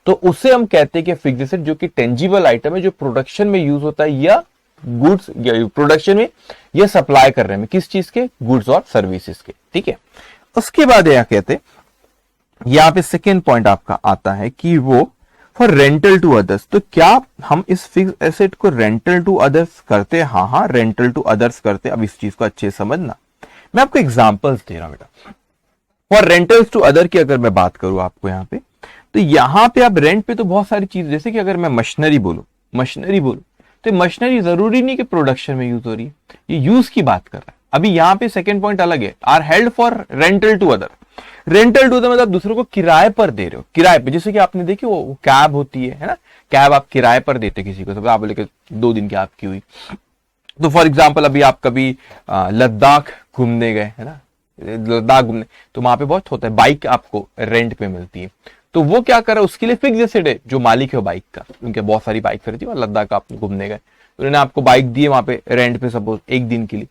A: तो उससे हम कहते हैं कि फिक्स्ड एसेट जो कि टेंजिबल आइटम है, जो प्रोडक्शन में यूज होता है या गुड्स या प्रोडक्शन में या सप्लाई करने में, किस चीज के, गुड्स और सर्विसेज के। ठीक है, उसके बाद यह कहते यहां पे सेकेंड पॉइंट आपका आता है कि वो फॉर रेंटल टू अदर्स। तो क्या हम इस फिक्स्ड एसेट को रेंटल टू अदर्स करते हैं? हाँ, रेंटल टू अदर्स करते। अब इस चीज को अच्छे समझना, मैं आपको एग्जांपल्स दे रहा हूं बेटा। फॉर रेंटल्स टू अदर की अगर मैं बात करूं आपको यहाँ पे, तो यहां पे आप रेंट पे तो बहुत सारी चीज, जैसे कि अगर मैं मशीनरी बोलूं तो मशीनरी जरूरी नहीं कि प्रोडक्शन में यूज हो रही है, ये यूज की बात कर रहा है। अभी यहाँ पे सेकंड पॉइंट अलग है, are held for rental to other. Rental to other मतलब दूसरों को किराए पर दे रहे हो, किराए पे, जैसे कि आपने देखी वो कैब होती है ना, कैब आप किराए पर देते किसी को, सब आप बोले कि 2 दिन की आपकी हुई। तो फॉर एग्जाम्पल अभी आप कभी लद्दाख घूमने गए है ना, लद्दाख घूमने, तो वहां पे बहुत होता है, बाइक आपको रेंट पे मिलती है, तो वो क्या कर रहा है, उसके लिए फिक्स एसेट है, जो मालिक है बाइक का, उनके बहुत सारी बाइक रहती है, और लद्दाख आप घूमने गए, उन्होंने आपको बाइक दी है वहां पे रेंट पे, सपोज 1 दिन के लिए,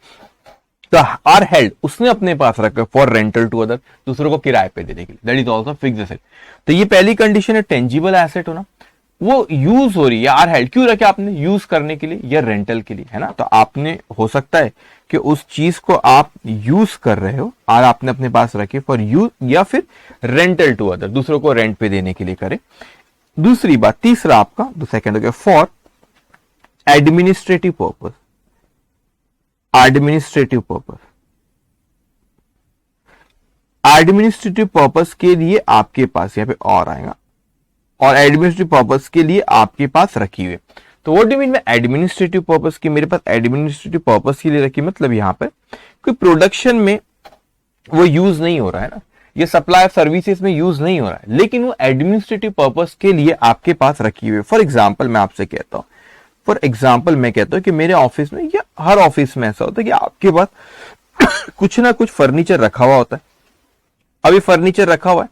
A: तो आर हेल्ड, उसने अपने पास रखा फॉर रेंटल टू अदर, दूसरों को किराए पे देने के लिए, that is also fix asset. तो ये पहली कंडीशन है टेंजिबल एसेट होना, वो यूज हो रही है, आर हेल्ड क्यों रखे आपने, यूज करने के लिए या रेंटल के लिए, है ना। तो आपने हो सकता है कि उस चीज को आप यूज कर रहे हो और आपने अपने पास रखे फॉर यूज, या फिर रेंटल टू अदर, दूसरों को रेंट पे देने के लिए करे। दूसरी बात, तीसरा आपका जो सेकंड हो गया, for administrative purpose. Administrative purpose, administrative purpose के लिए आपके पास, यहां पे और आएगा, और एडमिनिस्ट्रेटिव पर्पस के लिए आपके पास रखी हुई। तो व्हाट डू मीन में एडमिनिस्ट्रेटिव पर्पस की, मेरे पास एडमिनिस्ट्रेटिव पर्पस के लिए रखी, मतलब यहां पर कोई प्रोडक्शन में वो यूज नहीं हो रहा है ना, ये सप्लाई ऑफ सर्विसेज में यूज नहीं हो रहा है, लेकिन वो एडमिनिस्ट्रेटिव पर्पस के लिए आपके पास रखी हुई है। फॉर एग्जाम्पल मैं आपसे कहता हूं, मैं कहता हूं कि मेरे ऑफिस में या हर ऑफिस में ऐसा होता है कि आपके पास कुछ ना कुछ फर्नीचर रखा हुआ होता है। अभी फर्नीचर रखा हुआ है,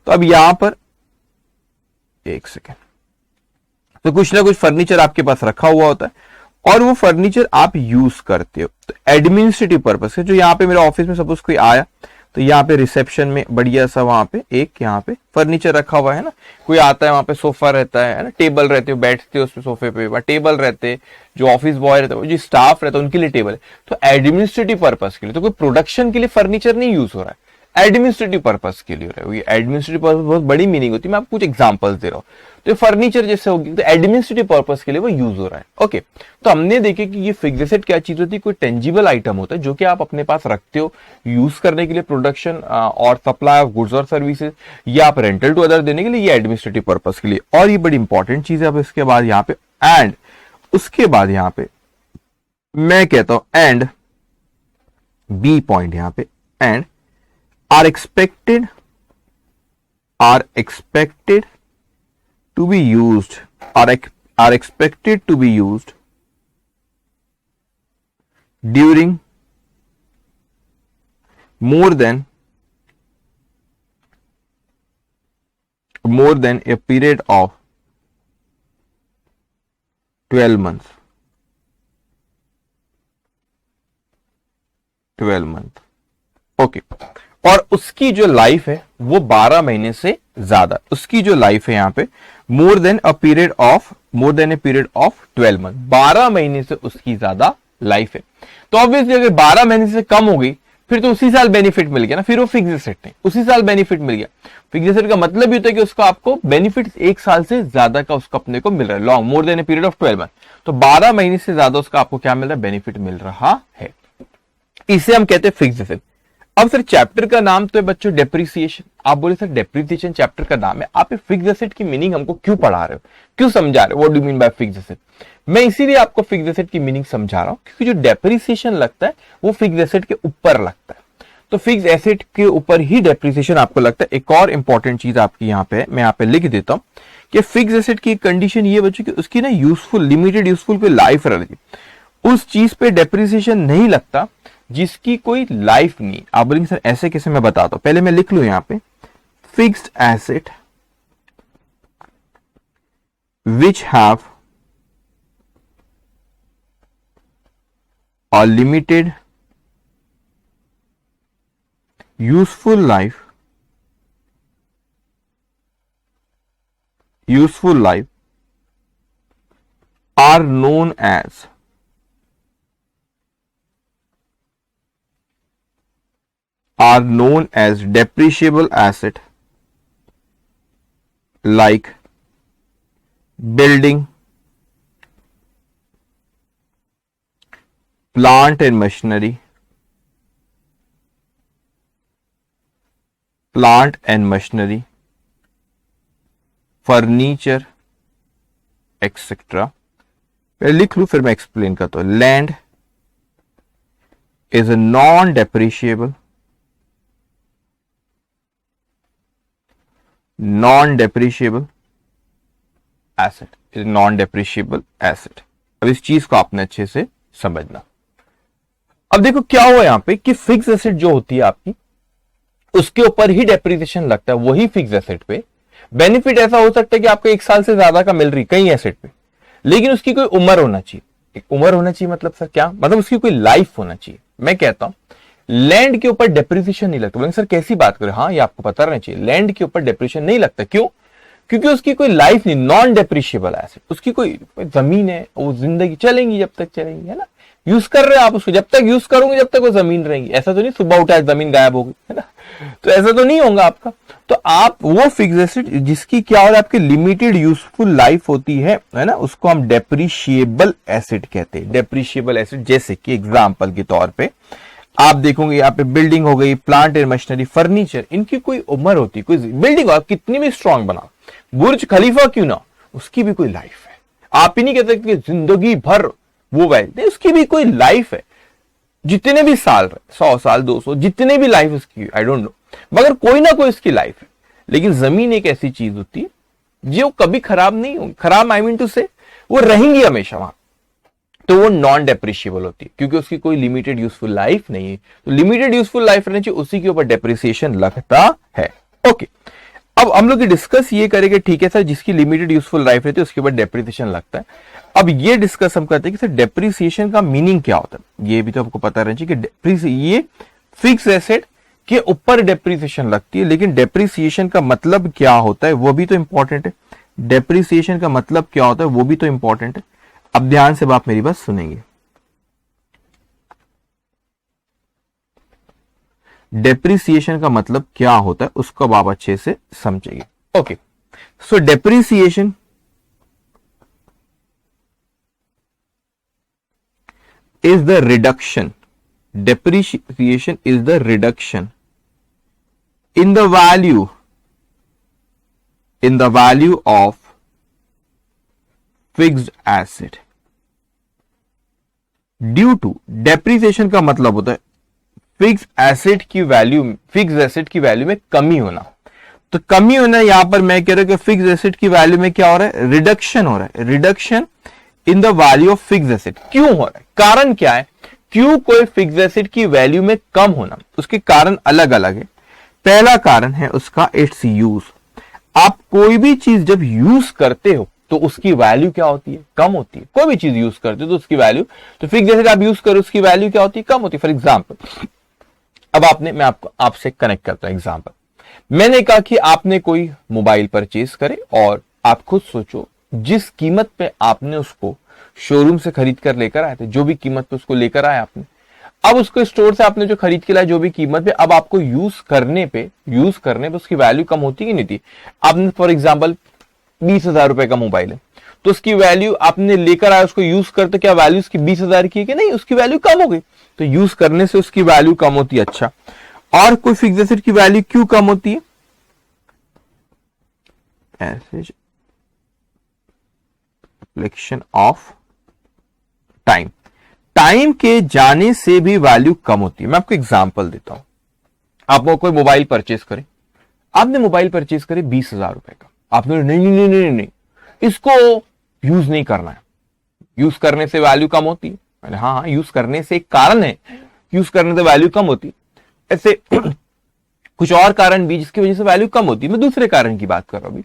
A: तो अब यहां पर एक सेकेंड, तो कुछ ना कुछ फर्नीचर आपके पास रखा हुआ होता है और वो फर्नीचर आप यूज करते हो। तो एडमिनिस्ट्रेटिव पर्पस से, जो यहाँ पे मेरे ऑफिस में सपोज कोई आया, तो यहाँ पे रिसेप्शन में बढ़िया सा वहां पे एक यहाँ पे फर्नीचर रखा हुआ है ना, कोई आता है वहां पे सोफा रहता है ना, टेबल रहते हो, बैठते हो उस सोफे पे, टेबल रहते, जो ऑफिस बॉय रहता है, जो स्टाफ रहता है उनके लिए टेबल है। तो एडमिनिस्ट्रेटिव पर्पस के लिए, तो कोई प्रोडक्शन के लिए फर्नीचर नहीं यूज हो रहा है, एडमिनिस्ट्रेटिव पर्पस के लिए हो रहा है। एडमिनिस्ट्रेटिव पर्पस बहुत बड़ी मीनिंग होती है, मैं आपको कुछ एग्जांपल्स दे रहा हूं। तो फर्नीचर जैसे होगी, तो एडमिनिस्ट्रेटिव पर्पस के लिए वो यूज हो रहा है। ओके, तो हमने देखे कि ये फिक्स्ड एसेट क्या चीज होती है, कोई टेंजिबल आइटम होता है जो कि आप अपने पास रखते हो यूज करने के लिए, प्रोडक्शन और सप्लाई ऑफ गुड्स और सर्विसेज, या आप रेंटल टू अदर देने के लिए, या एडमिनिस्ट्रेटिव पर्पस के लिए। और ये बड़ी इंपॉर्टेंट चीज है। अब इसके बाद यहाँ पे एंड, उसके बाद यहाँ पे मैं कहता हूं एंड, बी पॉइंट यहाँ पे, and are expected to be used, are expected to be used during more than a period of 12 months. 12 months. Okay, और उसकी जो लाइफ है वो 12 महीने से ज्यादा, उसकी जो लाइफ है यहाँ पे more than a period of 12 month, 12 महीने से उसकी ज्यादा लाइफ है। तो ऑब्वियसली अगर 12 महीने से कम हो गई, फिर तो उसी साल बेनिफिट मिल गया ना, फिर वो फिक्स एसेट नहीं, उसी साल बेनिफिट मिल गया। फिक्स एसेट का मतलब ये होता है कि उसका आपको बेनिफिट 1 साल से ज्यादा का उसका अपने को मिल रहा है, long, more than a period of 12 month. तो 12 महीने से ज्यादा उसका आपको क्या मिल रहा है, बेनिफिट मिल रहा है। इसे हम कहते हैं फिक्स एसेट। अब सर चैप्टर का नाम तो है बच्चों डेप्रिसिएशन। आप बोले सर डेप्रिसिएशन चैप्टर का नाम है, आप फिक्स्ड एसेट की मीनिंग हमको क्यों पढ़ा रहे हो, क्यों समझा रहे हो, what do mean by fixed asset. मैं इसीलिए आपको फिक्स्ड एसेट की मीनिंग समझा रहा हूं क्योंकि जो डेप्रिसिएशन लगता है वो फिक्स्ड एसेट के ऊपर लगता है, तो फिक्स्ड एसेट के ऊपर ही डेप्रिसिएशन आपको लगता है। एक और इंपॉर्टेंट चीज आपकी यहाँ पे मैं यहाँ पे लिख देता हूं कि फिक्स्ड एसेट की कंडीशन ये बच्चों की उसकी ना यूजफुल लिमिटेड यूजफुल कोई लाइफ रहती, उस चीज पे डेप्रिसिएशन नहीं लगता जिसकी कोई लाइफ नहीं। आप बोलेंगे सर ऐसे कैसे, मैं बताता हूं, पहले मैं लिख लू यहां पे fixed asset which have a limited useful life are known as depreciable asset like building, plant and machinery, furniture etcetera. मैं लिख लू फिर मैं एक्सप्लेन करता हूं। Land is a non depreciable asset, is non depreciable asset. अब इस चीज को आपने अच्छे से समझना। अब देखो क्या हुआ यहां पे कि फिक्स एसेट जो होती है आपकी उसके ऊपर ही डेप्रिसिएशन लगता है, वही फिक्स एसेट पे। बेनिफिट ऐसा हो सकता है कि आपको 1 साल से ज्यादा का मिल रही कई एसेट पे, लेकिन उसकी कोई उम्र होना चाहिए। एक उम्र होना चाहिए मतलब सर क्या मतलब, उसकी कोई लाइफ होना चाहिए। मैं कहता हूं लैंड के ऊपर डेप्रिसिएशन नहीं लगता। सर कैसी बात करें, हाँ ये आपको पता रहना चाहिए, लैंड के ऊपर डेप्रिसिएशन नहीं लगता। क्यों? क्योंकि उसकी कोई लाइफ नहीं, नॉन डेप्रिशिएबल एसेट। उसकी कोई जमीन है, वो जिंदगी चलेंगी जब तक चलेंगी, है ना, यूज कर रहे हो आप उसको, जब तक यूज करोगे जब तक वो जमीन रहेगी। ऐसा तो नहीं सुबह उठा जमीन गायब होगी, है ना, तो ऐसा तो नहीं होगा आपका। तो आप वो फिक्स्ड एसेट जिसकी क्या हो आपके लिमिटेड यूजफुल लाइफ होती है ना, उसको हम डेप्रिशिएबल एसेट कहते हैं। डेप्रिशिएबल एसेट जैसे कि एग्जांपल के तौर पे आप देखोगे यहाँ पे बिल्डिंग हो गई, प्लांट एंड मशीनरी, फर्नीचर, इनकी कोई उम्र होती, कोई बिल्डिंग आप कितनी भी स्ट्रांग बनाओ, बुर्ज खलीफा क्यों ना, उसकी भी कोई लाइफ है। आप ही नहीं कह सकते जिंदगी भर वो वैल्यू, उसकी भी कोई लाइफ है। जितने भी साल रहे, 100 साल 200, जितने भी लाइफ उसकी, आई डोंट नो, मगर कोई ना कोई उसकी लाइफ है। लेकिन जमीन एक ऐसी चीज होती है जो कभी खराब नहीं होगी, खराब आई मीन टू से वो रहेंगी हमेशा वहां, तो वो नॉन डेप्रिशिएबल होती है क्योंकि उसकी कोई लिमिटेड यूजफुल लाइफ नहीं है। तो लिमिटेड यूजफुल लाइफ रहनी चाहिए, उसी के ऊपर डेप्रिसिएशन लगता है। ओके, अब हम लोग डिस्कस ये करेंगे, ठीक है सर, जिसकी लिमिटेड यूजफुल लाइफ रहती है उसके ऊपर डेप्रिसिएशन लगता है। अब ये डिस्कस हम करते हैं कि सर डेप्रिसिएशन का मीनिंग क्या होता है। ये भी तो आपको पता रहना चाहिए कि ये फिक्स एसेट के ऊपर डेप्रिसिएशन लगती है, लेकिन डेप्रिसिएशन का मतलब क्या होता है वो भी तो इंपॉर्टेंट है। डेप्रिसिएशन का मतलब क्या होता है वो भी तो इंपॉर्टेंट है। अब ध्यान से आप मेरी बात सुनेंगे। डेप्रिसिएशन का मतलब क्या होता है उसको आप अच्छे से समझेंगे। Okay, so depreciation is the reduction, depreciation is the reduction in the value of fixed asset due to depreciation का मतलब होता है फिक्स एसेट की वैल्यू में कमी होना। तो कमी होना यहां पर मैं कह रहा हूं कि फिक्स एसेट की वैल्यू में क्या हो रहा है, रिडक्शन हो रहा है। Reduction in the value of fix asset क्यों हो रहा है, कारण क्या है, क्यों कोई फिक्स एसेट की वैल्यू में कम होना, उसके कारण अलग अलग है। पहला कारण है उसका इट्स यूज। आप कोई भी चीज जब यूज करते हो तो उसकी वैल्यू क्या होती है, कम होती है। कोई भी चीज यूज करते हो तो उसकी वैल्यू, तो फिक्स एसेट आप यूज करो उसकी वैल्यू क्या होती है, कम होती है। फॉर एग्जाम्पल अब मैं आपसे कनेक्ट करता हूं एग्जाम्पल। मैंने कहा कि आपने कोई मोबाइल परचेज करे और आप खुद सोचो जिस कीमत पे आपने उसको शोरूम से खरीद कर लेकर आए थे, जो भी कीमत पे उसको लेकर आए आपने, अब उसको स्टोर से आपने जो खरीद के लाया जो भी कीमत पे, अब आपको यूज करने पे उसकी वैल्यू कम होती कि नहीं थी। आपने फॉर एग्जांपल 20,000 रुपए का मोबाइल है तो उसकी वैल्यू आपने लेकर आए, उसको यूज करते, क्या वैल्यू उसकी 20,000 की है कि नहीं, उसकी वैल्यू कम हो गई। तो यूज करने से उसकी वैल्यू कम होती है। अच्छा, और कोई फिक्स एसेट की वैल्यू क्यों कम होती है? Asset reflection of time, time के जाने से भी वैल्यू कम होती है। मैं आपको एग्जांपल देता हूं। आप कोई मोबाइल परचेस करें, आपने मोबाइल परचेस करे 20,000 रुपए का, आपने नहीं नहीं नहीं नहीं नहीं इसको यूज नहीं करना है, यूज करने से वैल्यू कम होती है। मैंने हाँ हाँ, यूज करने से एक कारण है, यूज करने से वैल्यू कम होती है। ऐसे कुछ और कारण भी जिसकी वजह से वैल्यू कम होती है। मैं दूसरे कारण की बात कर रहा हूं अभी,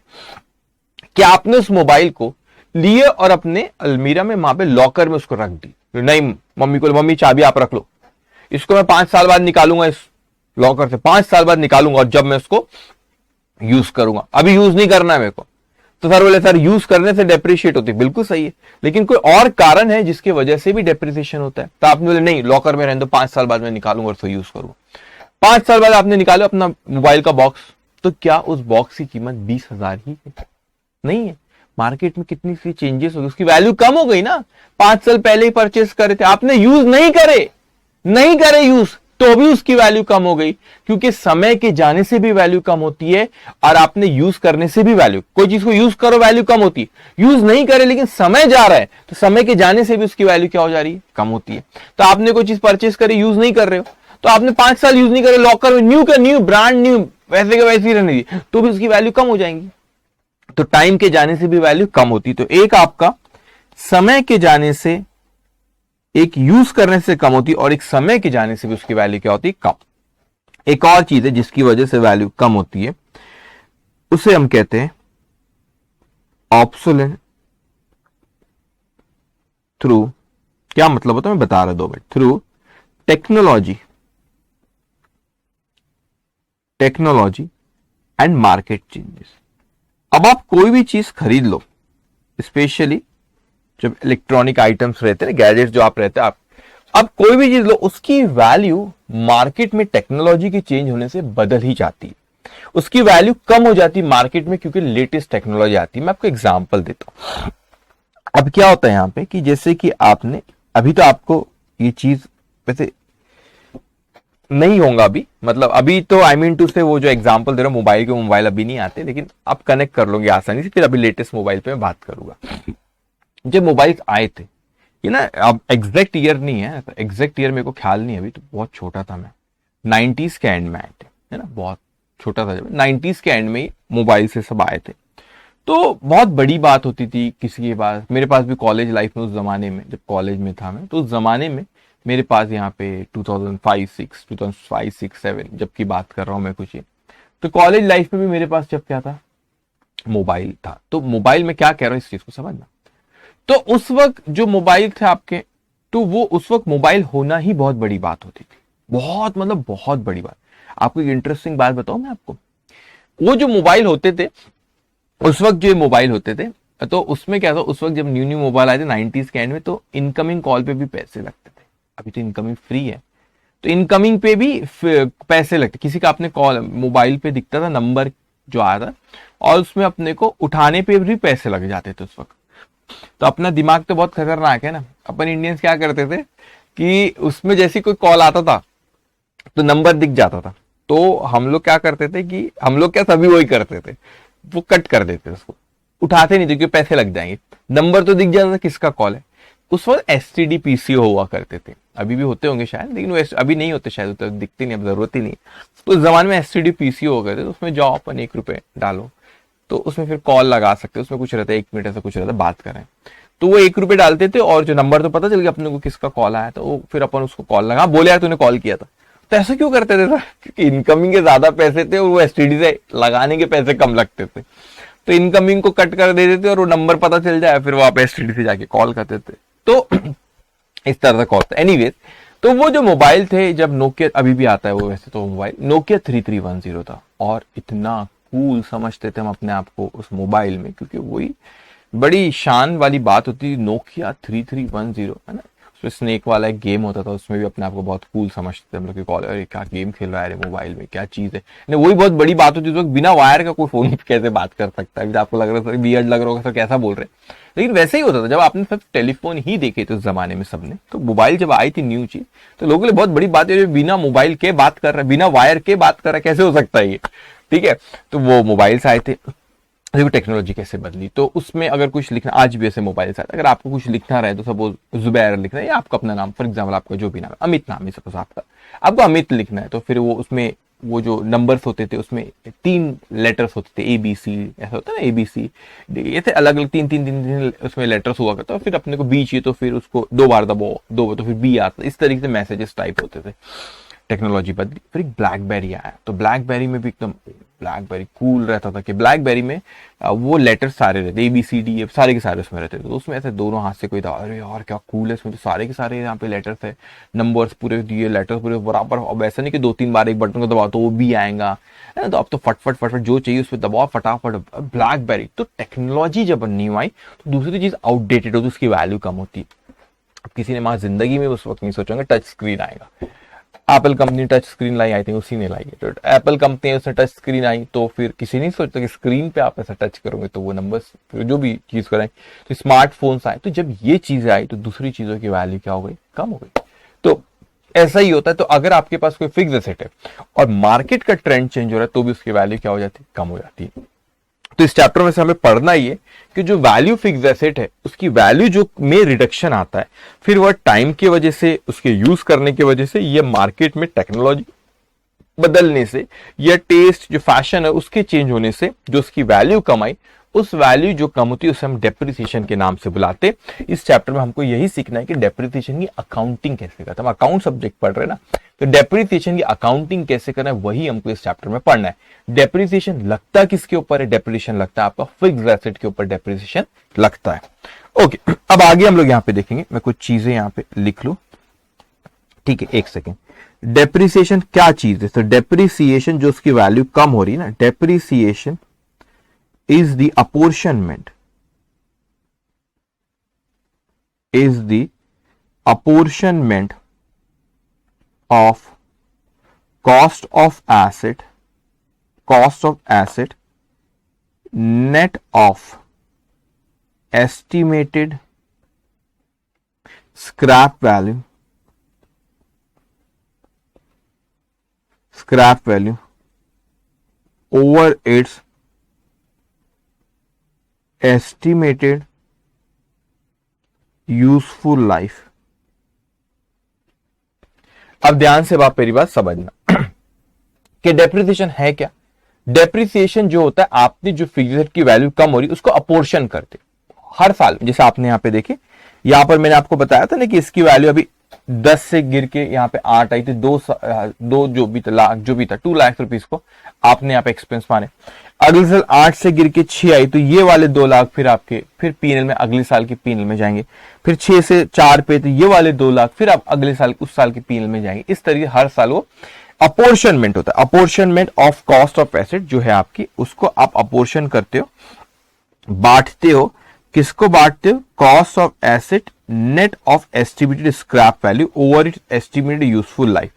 A: कि आपने उस मोबाइल को लिए और अपने अलमीरा में वहां पे लॉकर में उसको रख दी। नहीं, मम्मी को, मम्मी चाबी आप रख लो, इसको मैं 5 साल बाद निकालूंगा, इस लॉकर से 5 साल बाद निकालूंगा और जब मैं उसको यूज करूंगा, अभी यूज नहीं करना है मेरे को। तो सर बोले सर यूज करने से डेप्रिशिएट होती है। बिल्कुल सही है, लेकिन कोई और कारण है जिसकी वजह से भी डेप्रिसिएशन होता है। तो आपने बोले नहीं लॉकर में रहने दो, 5 साल बाद मैं निकालूंगा और उसको यूज करूंगा। 5 साल बाद आपने निकाला अपना मोबाइल का बॉक्स, तो क्या उस बॉक्स की कीमत 20,000 ही है? नहीं है। मार्केट में कितनी सी चेंजेस हो गई, उसकी वैल्यू कम हो गई ना। 5 साल पहले ही परचेस करे थे, आपने यूज नहीं करे यूज, तो भी उसकी वैल्यू कम हो गई, क्योंकि समय के जाने से भी वैल्यू कम होती है और आपने यूज करने से भी वैल्यू, कोई चीज को यूज करो वैल्यू कम होती है, यूज नहीं करे लेकिन समय जा रहा है तो समय के जाने से भी उसकी वैल्यू क्या हो जा रही है? कम होती है। तो आपने कोई चीज परचेस करी, यूज नहीं कर रहे हो, तो आपने 5 साल यूज नहीं करे, लॉकर में न्यू का न्यू, ब्रांड न्यू, वैसे के वैसे ही रहने दी, तो भी उसकी वैल्यू कम हो जाएंगी। तो टाइम के जाने से भी वैल्यू कम होती। तो एक आपका समय के जाने से, एक यूज करने से कम होती, और एक समय के जाने से भी उसकी वैल्यू क्या होती? कम। एक और चीज है जिसकी वजह से वैल्यू कम होती है, उसे हम कहते हैं ऑब्सोलेट थ्रू, क्या मतलब होता है मैं बता रहा 2 minute, through technology and market changes. अब आप कोई भी चीज खरीद लो, स्पेशली जब इलेक्ट्रॉनिक आइटम्स रहते हैं, गैजेट्स जो आप रहते हैं, आप अब कोई भी चीज लो, उसकी वैल्यू मार्केट में टेक्नोलॉजी के चेंज होने से बदल ही जाती है, उसकी वैल्यू कम हो जाती है मार्केट में, क्योंकि लेटेस्ट टेक्नोलॉजी आती है। मैं आपको एग्जांपल देता हूं। अब क्या होता है यहां पे कि जैसे कि आपने अभी, तो आपको ये चीज वैसे नहीं होगा अभी, मतलब अभी तो आई मीन टू से वो जो एग्जांपल दे रहा हूं, मोबाइल के मोबाइल अभी नहीं आते, लेकिन आप कनेक्ट कर लोगे आसानी से। फिर अभी लेटेस्ट मोबाइल पे मैं बात करूंगा। जब मोबाइल आए थे, ये ना, अब एग्जैक्ट ईयर नहीं है, एग्जैक्ट ईयर मेरे को ख्याल नहीं है, अभी तो बहुत छोटा था मैं, 90s के एंड में आए थे, है ना, बहुत छोटा था जब, 90s के एंड में ही मोबाइल से सब आए थे। तो बहुत बड़ी बात होती थी किसी के पास। मेरे पास भी कॉलेज लाइफ में, उस जमाने में जब कॉलेज में था मैं, तो उस जमाने में मेरे पास यहाँ पे 2005-6 जब की बात कर रहा हूँ मैं कुछ ये, तो कॉलेज लाइफ में भी मेरे पास जब क्या था, मोबाइल था। तो मोबाइल में क्या कह रहा हूँ इस चीज को समझना। तो उस वक्त जो मोबाइल थे आपके, तो वो उस वक्त मोबाइल होना ही बहुत बड़ी बात होती थी, बहुत मतलब बहुत बड़ी बात। आपको एक इंटरेस्टिंग बात बताऊं मैं आपको, वो जो मोबाइल होते थे उस वक्त, जो मोबाइल होते थे, तो उसमें क्या था, उस वक्त जब न्यू न्यू मोबाइल आए थे 90s के एंड में, तो इनकमिंग कॉल पे भी पैसे लगते थे। अभी तो इनकमिंग फ्री है, तो इनकमिंग पे भी पैसे लगते। किसी का अपने कॉल मोबाइल पे दिखता था नंबर जो आया था, और उसमें अपने को उठाने पे भी पैसे लग जाते थे उस वक्त। तो अपना दिमाग तो बहुत खतरनाक है ना। अपन इंडियंस क्या करते थे कि उसमें जैसे कोई कॉल आता था तो नंबर दिख जाता था, तो हम लोग क्या करते थे कि हम लोग क्या, सभी वही करते थे, वो कट कर देते थे, उसको उठाते नहीं थे क्योंकि पैसे लग जाएंगे। नंबर तो दिख जाता था किसका कॉल है। उस वक्त एसटीडी पीसीओ हुआ करते थे, अभी भी होते होंगे शायद, लेकिन वो अभी नहीं होते शायद, तो दिखते नहीं, अब जरूरत ही नहीं। तो उस जमाने में एसटीडी पीसीओ हो गए थे, तो उसमें जाओ अपन 1 रुपए डालो, तो उसमें फिर कॉल लगा सकते, उसमें कुछ रहता है 1 मिनट ऐसा कुछ रहता है, बात करें। तो वो 1 रुपए डालते थे, और जो नंबर तो पता चल गया अपने को किसका कॉल आया, तो फिर अपन उसको कॉल लगा, बोले यार तूने कॉल किया था। तो ऐसा क्यों करते थे? क्योंकि इनकमिंग के ज्यादा पैसे थे और वो एसटीडी से लगाने के पैसे कम लगते थे, तो इनकमिंग को कट कर देते थे और वो नंबर पता चल जाए, फिर वो आप एसटीडी से जाके कॉल करते थे। तो इस तरह का कॉल था। एनीवेज, तो वो जो मोबाइल थे, जब नोकिया, अभी भी आता है वो वैसे तो मोबाइल, नोकिया 3310 था, और इतना कूल समझते थे हम अपने आप को उस मोबाइल में, क्योंकि वही बड़ी शान वाली बात होती, नोकिया 3310, है ना। उसमें स्नेक वाला एक गेम होता था, उसमें भी अपने आप को बहुत कूल समझते थे हम लोग, कॉल अरे क्या गेम खेल रहा है मोबाइल में, क्या चीज है। वही बहुत बड़ी बात होती है, बिना वायर का कोई फोन कैसे बात कर सकता है। आपको लग रहा था वियर्ड लग रहा होगा, तो कैसा बोल रहे हैं, लेकिन वैसे ही होता था। जब आपने सब टेलीफोन ही देखे थे उस जमाने में सबने, तो मोबाइल जब आई थी न्यू चीज, तो लोगों के लिए बहुत बड़ी बात है, बिना मोबाइल के बात कर रहा है, बिना वायर के बात कर रहा है, कैसे हो सकता है ये, ठीक है। तो वो मोबाइल्स आए थे, देखो टेक्नोलॉजी कैसे बदली। तो उसमें अगर कुछ लिखना, आज भी ऐसे मोबाइल से अगर आपको कुछ लिखना रहे, तो सपोज जुबैर लिखना है, या आपका अपना नाम, फॉर एग्जांपल आपका जो भी नाम है, अमित नाम है सपोज आपको अमित लिखना है, तो फिर वो उसमें वो जो नंबर्स होते थे उसमें 3 लेटर्स होते थे, ABC, ऐसा होता है ना, ABC, ये थे अलग अलग तीन उसमें लेटर्स हुआ करता, फिर अपने को B चाहिए तो फिर उसको 2 बार दबाओ, 2 तो फिर B आता, इस तरीके से मैसेजेस टाइप होते थे। टेक्नोलॉजी बदली, फिर एक ब्लैकबेरी आया, तो ब्लैकबेरी में भी एकदम ब्लैकबेरी कूल रहता था कि ब्लैकबेरी में वो लेटर सारे रहते, ABCD सारे के सारे उसमें रहते थे। तो उसमें ऐसे दोनों हाथ से कोई था, अरे यार क्या कूल है, इसमें तो सारे के सारे यहाँ पे लेटर्स है, नंबर्स पूरे दिए, लेटर्स पूरे बराबर। अब ऐसा नहीं कि 2-3 बार एक बटन को दबाओ तो वो भी आएगा, है ना। तो अब तो फटफट जो चाहिए उसमें दबाओ फटाफट। ब्लैकबेरी, तो टेक्नोलॉजी जब न्यू आई, तो दूसरी चीज आउटडेटेड हो तो उसकी वैल्यू कम होती है। अब किसी ने वहां जिंदगी में उस वक्त नहीं सोचेंगे टच स्क्रीन आएगा। Apple company touch screen lie, I think उसी ने लाई है, तो एप्पल कंपनी उसने टच स्क्रीन आई, तो फिर किसी नहीं सोचता कि स्क्रीन पे आप ऐसा टच करोगे तो वो नंबर्स फिर जो भी चीज करें। तो स्मार्टफोन्स आए, तो जब ये चीजें आई तो दूसरी चीजों की वैल्यू क्या हो गई, कम हो गई। तो ऐसा ही होता है। तो अगर आपके पास कोई फिक्स एसेट है और मार्केट का ट्रेंड चेंज हो रहा है, तो भी उसकी वैल्यू क्या हो जाती है, कम हो जाती है। तो इस चैप्टर में से हमें पढ़ना ही है कि जो वैल्यू फिक्स एसेट है उसकी वैल्यू जो में रिडक्शन आता है, फिर वह टाइम की वजह से, उसके यूज करने की वजह से, ये मार्केट में टेक्नोलॉजी बदलने से, या टेस्ट जो फैशन है उसके चेंज होने से जो उसकी वैल्यू कम आई, उस वैल्यू जो कम होती है उसे हम डेप्रिसिएशन के नाम से बुलाते। इस चैप्टर में हमको यही सीखना है कि डेप्रिसिएशन की अकाउंटिंग कैसे करते हैं। हम अकाउंट सब्जेक्ट पढ़ रहे हैं ना, तो डेप्रिसिएशन की अकाउंटिंग कैसे करना है वही हमको इस चैप्टर में पढ़ना है। डेप्रिसिएशन लगता किसके ऊपर है, डेप्रिसिएशन लगता है आपका फिक्स्ड एसेट के ऊपर डेप्रिसिएशन लगता है। ओके, अब आगे हम लोग यहां पे देखेंगे, मैं कुछ चीजें यहां पे लिख लूं, ठीक है, एक सेकेंड। डेप्रिसिएशन क्या चीज है, तो डेप्रिसिएशन जो उसकी वैल्यू कम हो रही है ना, depreciation is the apportionment of cost of asset net of estimated scrap value over its estimated useful life. अब ध्यान से आप मेरी बात समझना कि डेप्रिसिएशन है क्या। डेप्रिसिएशन जो होता है, आपने जो फिक्स्ड की वैल्यू कम हो रही उसको अपोर्शन करते हर साल। जैसे आपने यहां पे देखे, यहां पर मैंने आपको बताया था ना कि इसकी वैल्यू अभी 10 से गिर के यहाँ पे 8 आई थी, दो जो भी था लाख, जो भी था 2 लाख रुपीस को आपने यहाँ पे एक्सपेंस माने। अगले साल 8 से गिर के 6 आई, तो ये वाले 2 लाख फिर आपके फिर पीएनएल में, अगले साल की पीएनएल में जाएंगे। फिर 6 से 4 पे, तो ये वाले 2 लाख फिर आप अगले साल उस साल की पीएनएल में जाएंगे। इस तरीके हर साल वो अपोर्शनमेंट होता है। Apportionment of cost of asset जो है आपकी, उसको आप अपोर्शन करते हो, बांटते हो। किसको बांटते हो, cost of asset net of estimated scrap value over it estimated useful life.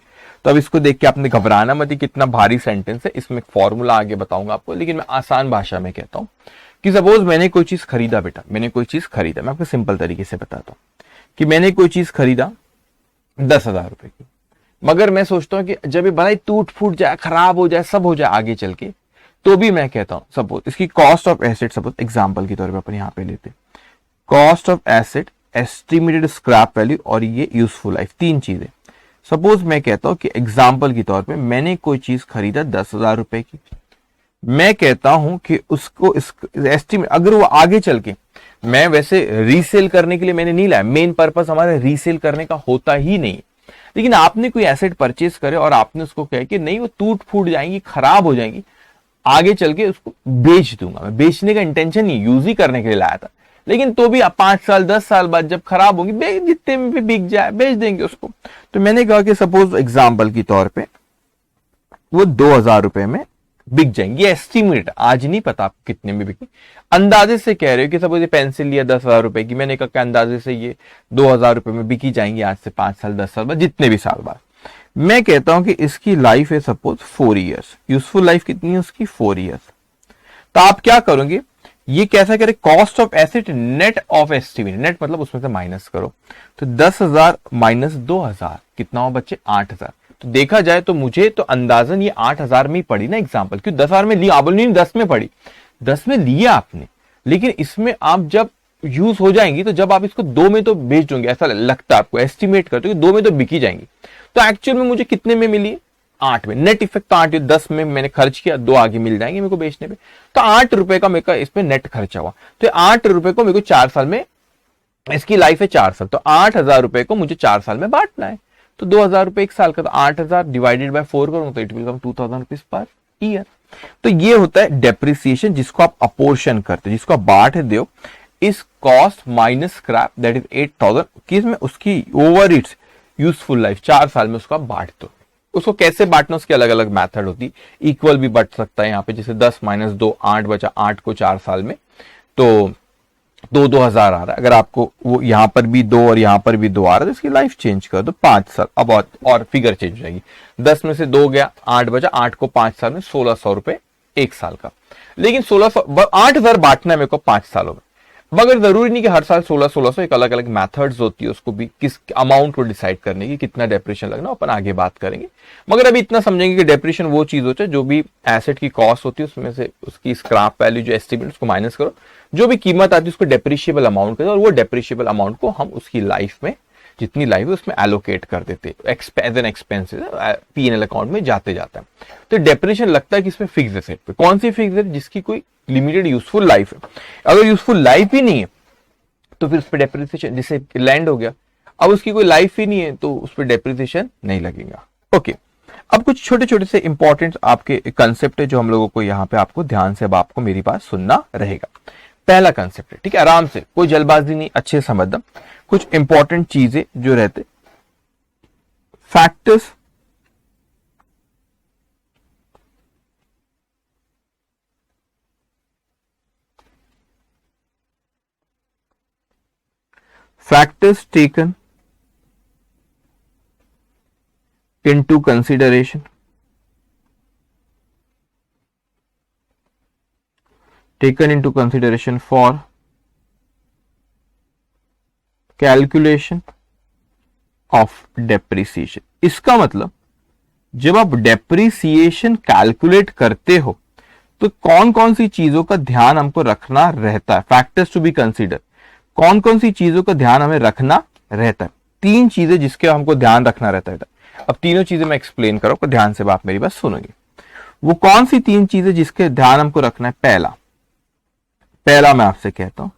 A: तो अब इसको देख के आपने घबराना मत, कितना भारी सेंटेंस है, इसमें एक फॉर्मूला आगे बताऊंगा आपको, लेकिन मैं आसान भाषा में कहता हूं कि सपोज मैंने कोई चीज खरीदा, बेटा मैंने कोई चीज खरीदा, मैं आपको सिंपल तरीके से बताता हूं कि मैंने कोई चीज खरीदा 10,000 रुपए की, मगर मैं सोचता हूं कि जब ये बड़ा टूट फूट जाए, खराब हो जाए, सब हो जाए आगे चल के, तो भी मैं कहता हूं सपोज इसकी cost of asset, suppose example के तौर पे अपन यहां पे लेते cost of asset, estimated scrap value और ये यूजफुल लाइफ, 3 चीजें। सपोज मैं कहता हूं कि एग्जांपल के तौर पे मैंने कोई चीज खरीदा 10,000 रुपए की, मैं कहता हूं कि उसको एस्टिमेट, अगर वो आगे चल के, मैं वैसे रीसेल करने के लिए मैंने नहीं लाया, मेन पर्पस हमारा रीसेल करने का होता ही नहीं, लेकिन आपने कोई एसेट परचेस करे और आपने उसको कहा कि नहीं वो टूट फूट जाएंगी, खराब हो जाएंगी, आगे चल के उसको बेच दूंगा। मैं बेचने का इंटेंशन नहीं, यूज ही करने के लिए लाया था, लेकिन तो भी 5 साल 10 साल बाद जब खराब होगी, जितने में भी बिक जाए बेच देंगे उसको। तो मैंने कहा कि सपोज एग्जांपल के तौर पे वो 2,000 रुपए में बिक जाएंगी। ये एस्टिमेट, आज नहीं पता आपको कितने में बिकी, अंदाजे से कह रहे हो कि सपोज ये पेंसिल लिया 10,000 रुपए की, मैंने कहा अंदाजे से ये 2,000 रुपए में बिकी जाएंगी आज से 5 साल 10 साल बाद, जितने भी साल बाद। मैं कहता हूं कि इसकी लाइफ है सपोज 4 ईयर्स, यूजफुल लाइफ कितनी है उसकी 4 ईयर्स। तो आप क्या करोगे, ये कैसा करे, cost of asset net of estimate, net मतलब उसमें से माइनस करो, तो 10,000 माइनस 2,000 कितना हो बच्चे 8,000। तो देखा जाए तो मुझे तो अंदाजन ये 8,000 में ही पड़ी ना एग्जाम्पल, क्यों 10,000 में लिया, आप नहीं 10 में पड़ी, 10 में लिया आपने, लेकिन इसमें आप जब यूज हो जाएंगी तो जब आप इसको 2 में तो बेच दोगे, ऐसा लगता है आपको, एस्टिमेट करते हो 2 में तो बिकी जाएंगी, तो एक्चुअल में मुझे कितने में मिली, 8 में। नेट इफेक्ट तो 8, 10 में मैंने खर्च किया, 2 आगे मिल जाएंगे मेरे को बेचने पे, तो 8 रुपए का मेरे को इसमें नेट खर्चा हुआ। तो 8 रुपए को मेरे को 4 साल में, इसकी लाइफ है 4 साल, तो 8,000 रुपए को मुझे 4 साल में बांटना है, तो 2,000 रुपए एक साल का, तो 8,000 डिवाइडेड बाय 4 करूंगा तो it will come 2,000 rupees per year. तो ये होता है डेप्रिसिएशन, जिसको आप अपोर्शन करते हो, जिसको आप बांट दो, इस cost minus scrap that is 8,000 किस में, उसकी ओवर इट्स यूजफुल लाइफ 4 साल में उसको आप बांट दो। उसको कैसे बांटना, उसकी अलग अलग मेथड होती, इक्वल भी बट सकता है यहाँ पे, जैसे 10 माइनस 2 8 बचा, 8 को 4 साल में तो 2,000 आ रहा है। अगर आपको वो यहाँ पर भी 2 और यहाँ पर भी 2 आ रहा है तो इसकी लाइफ चेंज कर दो 5 साल, अब और फिगर चेंज हो जाएगी, 10 में से 2 गया, 8 बचा, 8 को 5 साल में 1,600 रुपए एक साल का, लेकिन 8,000 बांटना है मेरे को 5 सालों में। मगर जरूरी नहीं कि हर साल 1600, एक अलग अलग मेथड्स होती है उसको भी, किस अमाउंट को डिसाइड करने की, कितना डेप्रिसिएशन लगना, अपन आगे बात करेंगे। मगर अभी इतना समझेंगे कि डेप्रिसिएशन वो चीज होता है जो भी एसेट की कॉस्ट होती है उसमें से उसकी स्क्रैप वैल्यू जो एस्टिमेट उसको माइनस करो, जो भी कीमत आती है उसको डेप्रिशिएबल अमाउंट करो, और वो डेप्रिशिएबल अमाउंट को हम उसकी लाइफ में जितनी लाइफ है उसमें एलोकेट कर देते as an expenses P&L account में जाते जाता है। तो डेप्रिसिएशन लगता है कि इसमें फिक्स एसेट पे, कौन सी फिक्स एसेट, जिसकी कोई लिमिटेड यूजफुल लाइफ है। अगर यूजफुल लाइफ ही नहीं है तो फिर उस पर डेप्रिसिएशन, जैसे लैंड हो गया, अब उसकी कोई लाइफ ही नहीं है तो उस पर डेप्रिसिएशन नहीं लगेगा। ओके, अब कुछ छोटे छोटे से इंपॉर्टेंट आपके कंसेप्ट है जो हम लोगों को यहाँ पे आपको ध्यान से अब आपको मेरी बात सुनना रहेगा। पहला कंसेप्ट है, ठीक है, आराम से, कोई जल्दबाजी नहीं, अच्छे समझना, कुछ इंपॉर्टेंट चीजें जो रहते, factors taken into consideration for calculation of depreciation। इसका मतलब जब आप डेप्रिसिएशन कैलकुलेट करते हो तो कौन कौन सी चीजों का ध्यान हमको रखना रहता है, फैक्टर्स टू बी कंसीडर, कौन कौन सी चीजों का ध्यान हमें रखना रहता है। 3 चीजें जिसके हमको ध्यान रखना रहता है। अब तीनों चीजें मैं एक्सप्लेन करूं तो ध्यान से आप मेरी बात सुनोगे। वो कौन सी 3 चीजें जिसके ध्यान हमको रखना है, पहला मैं आपसे कहता हूं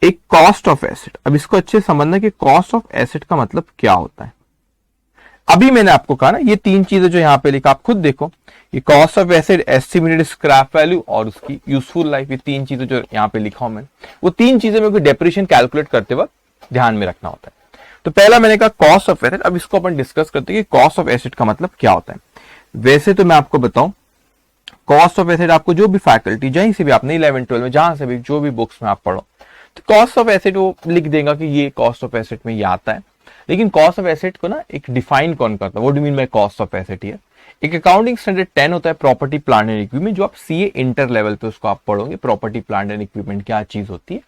A: एक कॉस्ट ऑफ एसेट। अब इसको अच्छे समझना कि कॉस्ट ऑफ एसेट का मतलब क्या होता है। अभी मैंने आपको कहा ना ये 3 चीजें जो यहां पे लिखा, आप खुद देखो, ये cost of asset, estimated scrap value और उसकी यूजफुल लाइफ, ये 3 चीजें जो यहां पे लिखा हूं मैंने, वो 3 चीजें मेरे को डेप्रिसिएशन कैलकुलेट करते वक्त ध्यान में रखना होता है। तो पहला मैंने कहा कॉस्ट ऑफ एसेट। अब इसको अपन डिस्कस करते हैं कि कॉस्ट ऑफ एसेट का मतलब क्या होता है। वैसे तो मैं आपको बताऊं, कॉस्ट ऑफ एसेट आपको जो भी फैकल्टी, जहीं से भी आपने 11 12 में जहां से भी जो भी बुक्स में आप पढ़ो, तो कॉस्ट ऑफ एसेट वो लिख देगा कि ये कॉस्ट ऑफ एसेट में ये आता है। लेकिन कॉस्ट ऑफ एसेट को ना एक डिफाइन कौन करता है, what do mean by cost of asset here. एक अकाउंटिंग स्टैंडर्ड 10 होता है, प्रॉपर्टी प्लांट एंड इक्विपमेंट, जो आप सीए इंटर लेवल पे उसको आप पढ़ोगे, प्रॉपर्टी प्लांट एंड इक्विपमेंट क्या चीज होती है।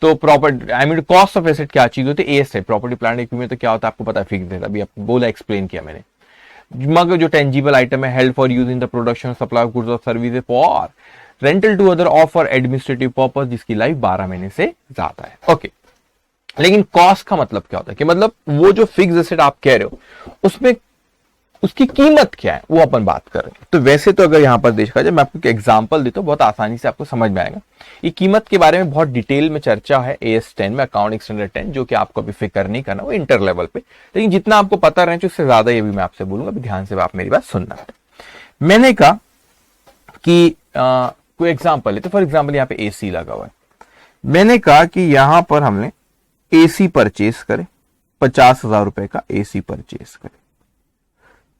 A: तो property I mean cost of asset क्या चीज होती है, एस है, प्रॉपर्टी प्लांट इक्विपमेंट तो क्या होता है आपको पता है, फिक्स है, अभी आपको बोला, एक्सप्लेन किया मैंने। मगर जो टेंजिबल आइटम है, held for use in the production supply of goods और services for rental to other of for administrative purpose, जिसकी लाइफ 12 महीने से ज्यादा है। ओके, लेकिन कॉस्ट का मतलब क्या होता है कि मतलब वो जो फिक्स एसेट आप कह रहे हो उसमें उसकी कीमत क्या है, वो अपन बात कर रहे हैं। तो वैसे तो अगर यहां पर देखा जाए, मैं आपको एक एग्जांपल देता हूं, बहुत आसानी से आपको समझ में आएगा। ये कीमत के बारे में बहुत डिटेल में चर्चा है AS 10 में, अकाउंटिंग स्टैंडर्ड 10, जो कि आपको अभी फिक्र नहीं करना, वो इंटर लेवल पे, लेकिन जितना आपको पता रहे उससे ज्यादा ये भी मैं आपसे बोलूंगा, ध्यान से आप मेरी बात सुनना। मैंने कहा कि कोई एग्जाम्पल है, तो फॉर एग्जाम्पल यहाँ पे AC लगा हुआ है। मैंने कहा कि यहां पर हमने AC परचेस करे, 50,000 रुपए का AC परचेस करे,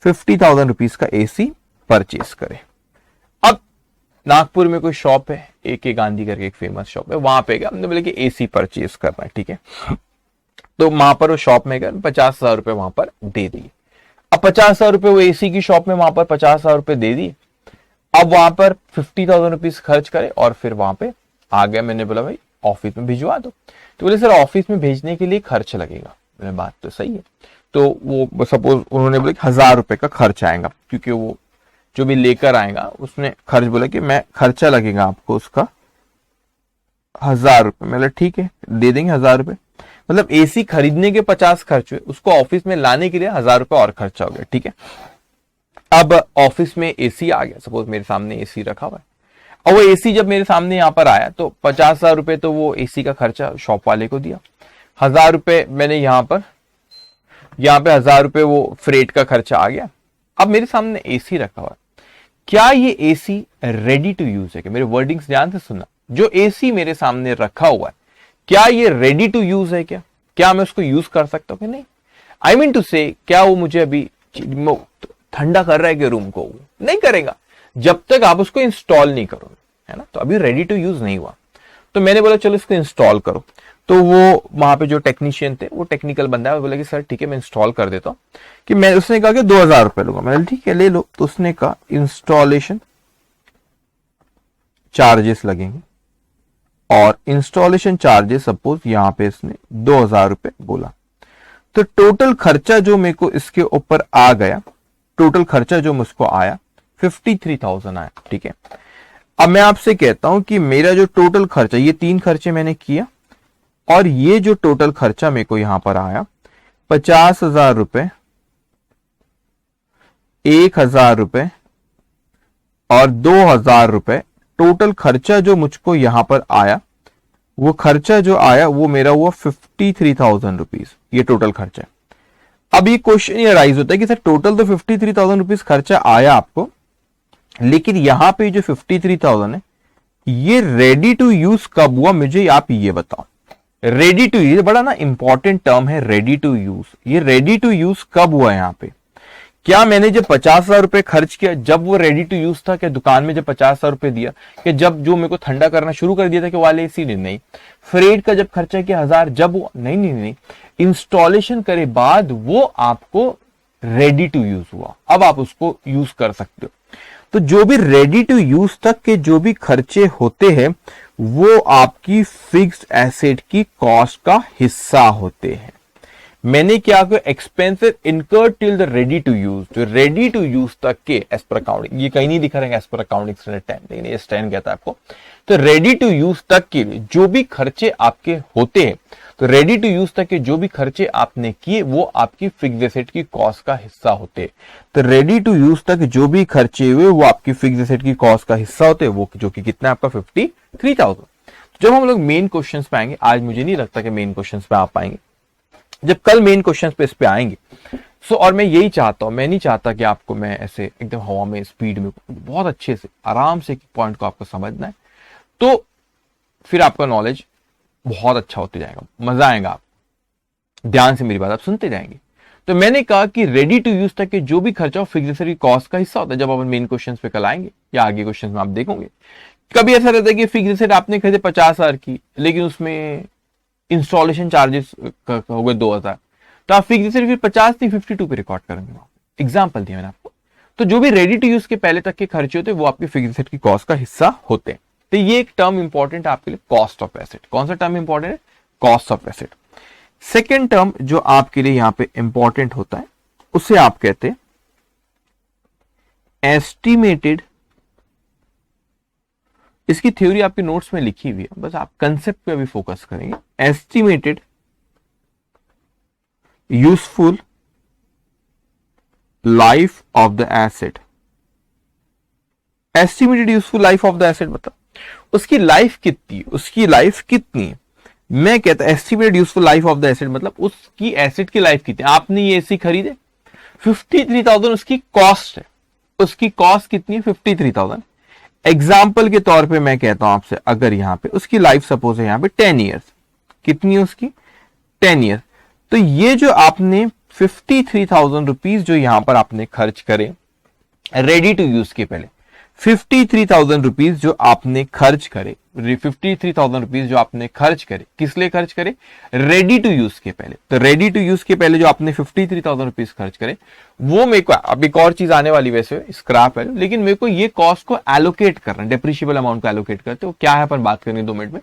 A: 50,000 रुपीज का एसी परचेस करे। अब नागपुर में कोई शॉप है, AK गांधी करके एक फेमस शॉप है, वहां पे गया, हमने बोले कि एसी परचेस करना है, ठीक है। तो वहां पर वो शॉप में गया, 50,000 रुपए वहां पर दे दिए। अब 50,000 रुपए वो एसी की शॉप में वहां पर 50,000 रुपए दे दिए। अब वहां पर 50,000 रुपीज खर्च करे और फिर वहां पे आ गया। मैंने बोला भाई ऑफिस में भिजवा दो। तो बोले सर ऑफिस में भेजने के लिए खर्च लगेगा। मैंने बात तो सही है। तो वो सपोज उन्होंने बोला कि 1,000 रुपए का खर्च आएगा, क्योंकि वो जो भी लेकर आएगा उसने खर्च बोला कि मैं खर्चा लगेगा आपको उसका 1,000 रुपए। मतलब ठीक है दे देंगे 1,000 रुपए। मतलब एसी खरीदने के 50 खर्च हुए, उसको ऑफिस में लाने के लिए 1,000 रुपए और खर्चा हो गया, ठीक है। अब ऑफिस में एसी आ गया, सपोज मेरे सामने एसी रखा हुआ है, और वो एसी जब मेरे सामने यहाँ पर आया तो 50,000 रुपए तो वो एसी का खर्चा शॉप वाले को दिया, 1,000 रुपए मैंने यहाँ पे 1,000 रुपए वो फ्रेट का खर्चा आ गया। अब मेरे सामने एसी रखा हुआ है, क्या ये एसी रेडी टू यूज है? मेरे वर्डिंग्स ध्यान से सुनना। जो एसी मेरे सामने रखा हुआ है, क्या ये रेडी टू यूज है? क्या मैं उसको यूज कर सकता हूं कि नहीं? आई मीन टू से, क्या वो मुझे अभी ठंडा कर रहा है कि रूम को? नहीं करेगा जब तक आप उसको इंस्टॉल नहीं करोगे, है ना। तो अभी रेडी टू यूज नहीं हुआ। तो मैंने बोला चलो इसको इंस्टॉल करो। तो वो वहां पे जो टेक्नीशियन थे, वो टेक्निकल बंदा है, वो बोला कि सर ठीक है मैं इंस्टॉल कर देता हूं। कि मैं उसने कहा कि 2,000 रुपए लूंगा। मैंने ठीक है ले लो। तो उसने कहा इंस्टॉलेशन चार्जेस लगेंगे, और इंस्टॉलेशन चार्जेस सपोज यहां पे इसने 2,000 रुपए बोला। तो टोटल खर्चा जो मेरे को इसके ऊपर आ गया, टोटल खर्चा जो मुझको आया 53,000 आया, ठीक है। अब मैं आपसे कहता हूं कि मेरा जो टोटल खर्चा, ये 3 खर्चे मैंने किया, और ये जो टोटल खर्चा मेरे को यहां पर आया 50,000 रुपए, 1,000 रुपए और 2,000 रुपए। टोटल खर्चा जो मुझको यहां पर आया, वो खर्चा जो आया वो मेरा हुआ 53,000 रुपीज। ये टोटल खर्चा है। अब ये क्वेश्चन ये राइज होता है कि सर टोटल तो 53,000 रुपीज खर्चा आया आपको, लेकिन यहां पे जो 53,000 है ये रेडी टू यूज कब हुआ? मुझे आप ये बताओ। रेडी टू यूज बड़ा ना इंपॉर्टेंट टर्म है, रेडी टू यूज। ये रेडी टू यूज कब हुआ यहां पे? क्या मैंने जब 50,000 रुपए खर्च किया जब वो रेडी टू यूज था? क्या दुकान में जब 50,000 रुपए दिया, कि जब जो मेरे को ठंडा करना शुरू कर दिया था कि वाले एसी ने? नहीं। फ्रेट का जब खर्चा किया 1,000 जब वो? नहीं। इंस्टॉलेशन करे बाद वो आपको रेडी टू यूज हुआ, अब आप उसको यूज कर सकते हो। तो जो भी रेडी टू यूज तक के जो भी खर्चे होते हैं वो आपकी फिक्स्ड एसेट की कॉस्ट का हिस्सा होते हैं। मैंने क्या किया? Expenses incurred till the ready to use. जो रेडी टू यूज तक के एज पर अकाउंटिंग, ये कहीं नहीं दिखा रहेगा एज पर अकाउंटिंग स्टैंडर्ड 10, लेकिन ये स्टैंड कहता है आपको। तो रेडी टू यूज तक के जो भी खर्चे आपके होते हैं, तो रेडी टू यूज तक के जो भी खर्चे आपने किए वो आपकी फिक्स्ड एसेट की कॉस्ट का हिस्सा होते हैं। तो रेडी टू यूज तक जो भी खर्चे हुए वो आपकी फिक्स्ड एसेट की कॉस्ट का हिस्सा होते हैं, वो जो कि कितना आपका 53,000। जब हम लोग मेन क्वेश्चंस पे आएंगे, आज मुझे नहीं लगता कि मेन क्वेश्चंस पे आप पाएंगे, जब कल मेन क्वेश्चंस पे इस पे आएंगे। सो और मैं यही चाहता हूं, मैं नहीं चाहता कि आपको मैं ऐसे एकदम हवा में स्पीड में, बहुत अच्छे से आराम से पॉइंट को आपको समझना है, तो फिर आपका नॉलेज बहुत अच्छा होते जाएगा, मजा आएगा। आप ध्यान से मेरी बात आप सुनते जाएंगे। तो मैंने कहा कि रेडी टू यूज तक के जो भी खर्चा हो फिक्स्ड एसेट की कॉस्ट का हिस्सा होता है। जब अपन मेन क्वेश्चन पे कल आएंगे या आगे क्वेश्चन में आप देखोगे, कभी ऐसा रहता है कि फिक्स्ड एसेट आपने खरीदे 50,000 की, लेकिन उसमें इंस्टॉलेशन चार्जेस हो गए 2,000, तो आप फिक्स्ड एसेट फिर 50 नहीं 52 पे रिकॉर्ड करेंगे। एग्जांपल दिया मैंने आपको। तो जो भी रेडी टू यूज के पहले तक के खर्चे होते हैं वो आपके फिक्स्ड एसेट की कॉस्ट का हिस्सा होते हैं। तो ये एक टर्म इंपॉर्टेंट है आपके लिए, कॉस्ट ऑफ एसेट। कौन सा टर्म इंपॉर्टेंट है? Cost of asset. Second term जो आपके लिए यहां पे इंपॉर्टेंट होता है उसे आप कहते हैं एस्टिमेटेड। इसकी थ्योरी आपके नोट्स में लिखी हुई है, बस आप कंसेप्ट पे अभी फोकस करेंगे। Estimated useful life of the asset. Estimated useful life of the asset मतलब उसकी लाइफ कितनी है, उसकी लाइफ कितनी है। मैं कहता estimated useful life of the asset मतलब उसकी एसेट की लाइफ कितनी है। आपने ये एसी खरीदे 53,000 उसकी कॉस्ट है, उसकी कॉस्ट कितनी है 53,000। एग्जाम्पल के तौर पे मैं कहता हूं आपसे, अगर यहां पे उसकी लाइफ सपोज है यहां पे 10 ईयर्स, कितनी है उसकी 10 ईयर। तो ये जो आपने 53,000 रुपीज जो यहां पर आपने खर्च करे रेडी टू यूज के पहले, 53,000 रुपीज जो आपने खर्च करे, 53,000 रुपीज जो आपने खर्च करे, किस लिए खर्च करे? रेडी टू यूज के पहले। तो रेडी टू यूज के पहले जो आपने 53,000 रुपीज खर्च करे, वो मेरे को, अब एक और चीज आने वाली वैसे स्क्रैप वैल्यू, लेकिन मेरे को ये कॉस्ट को एलोकेट करना, डेप्रिशिएबल अमाउंट को एलोकेट करते हो, क्या है अपन बात करेंगे 2 मिनट में,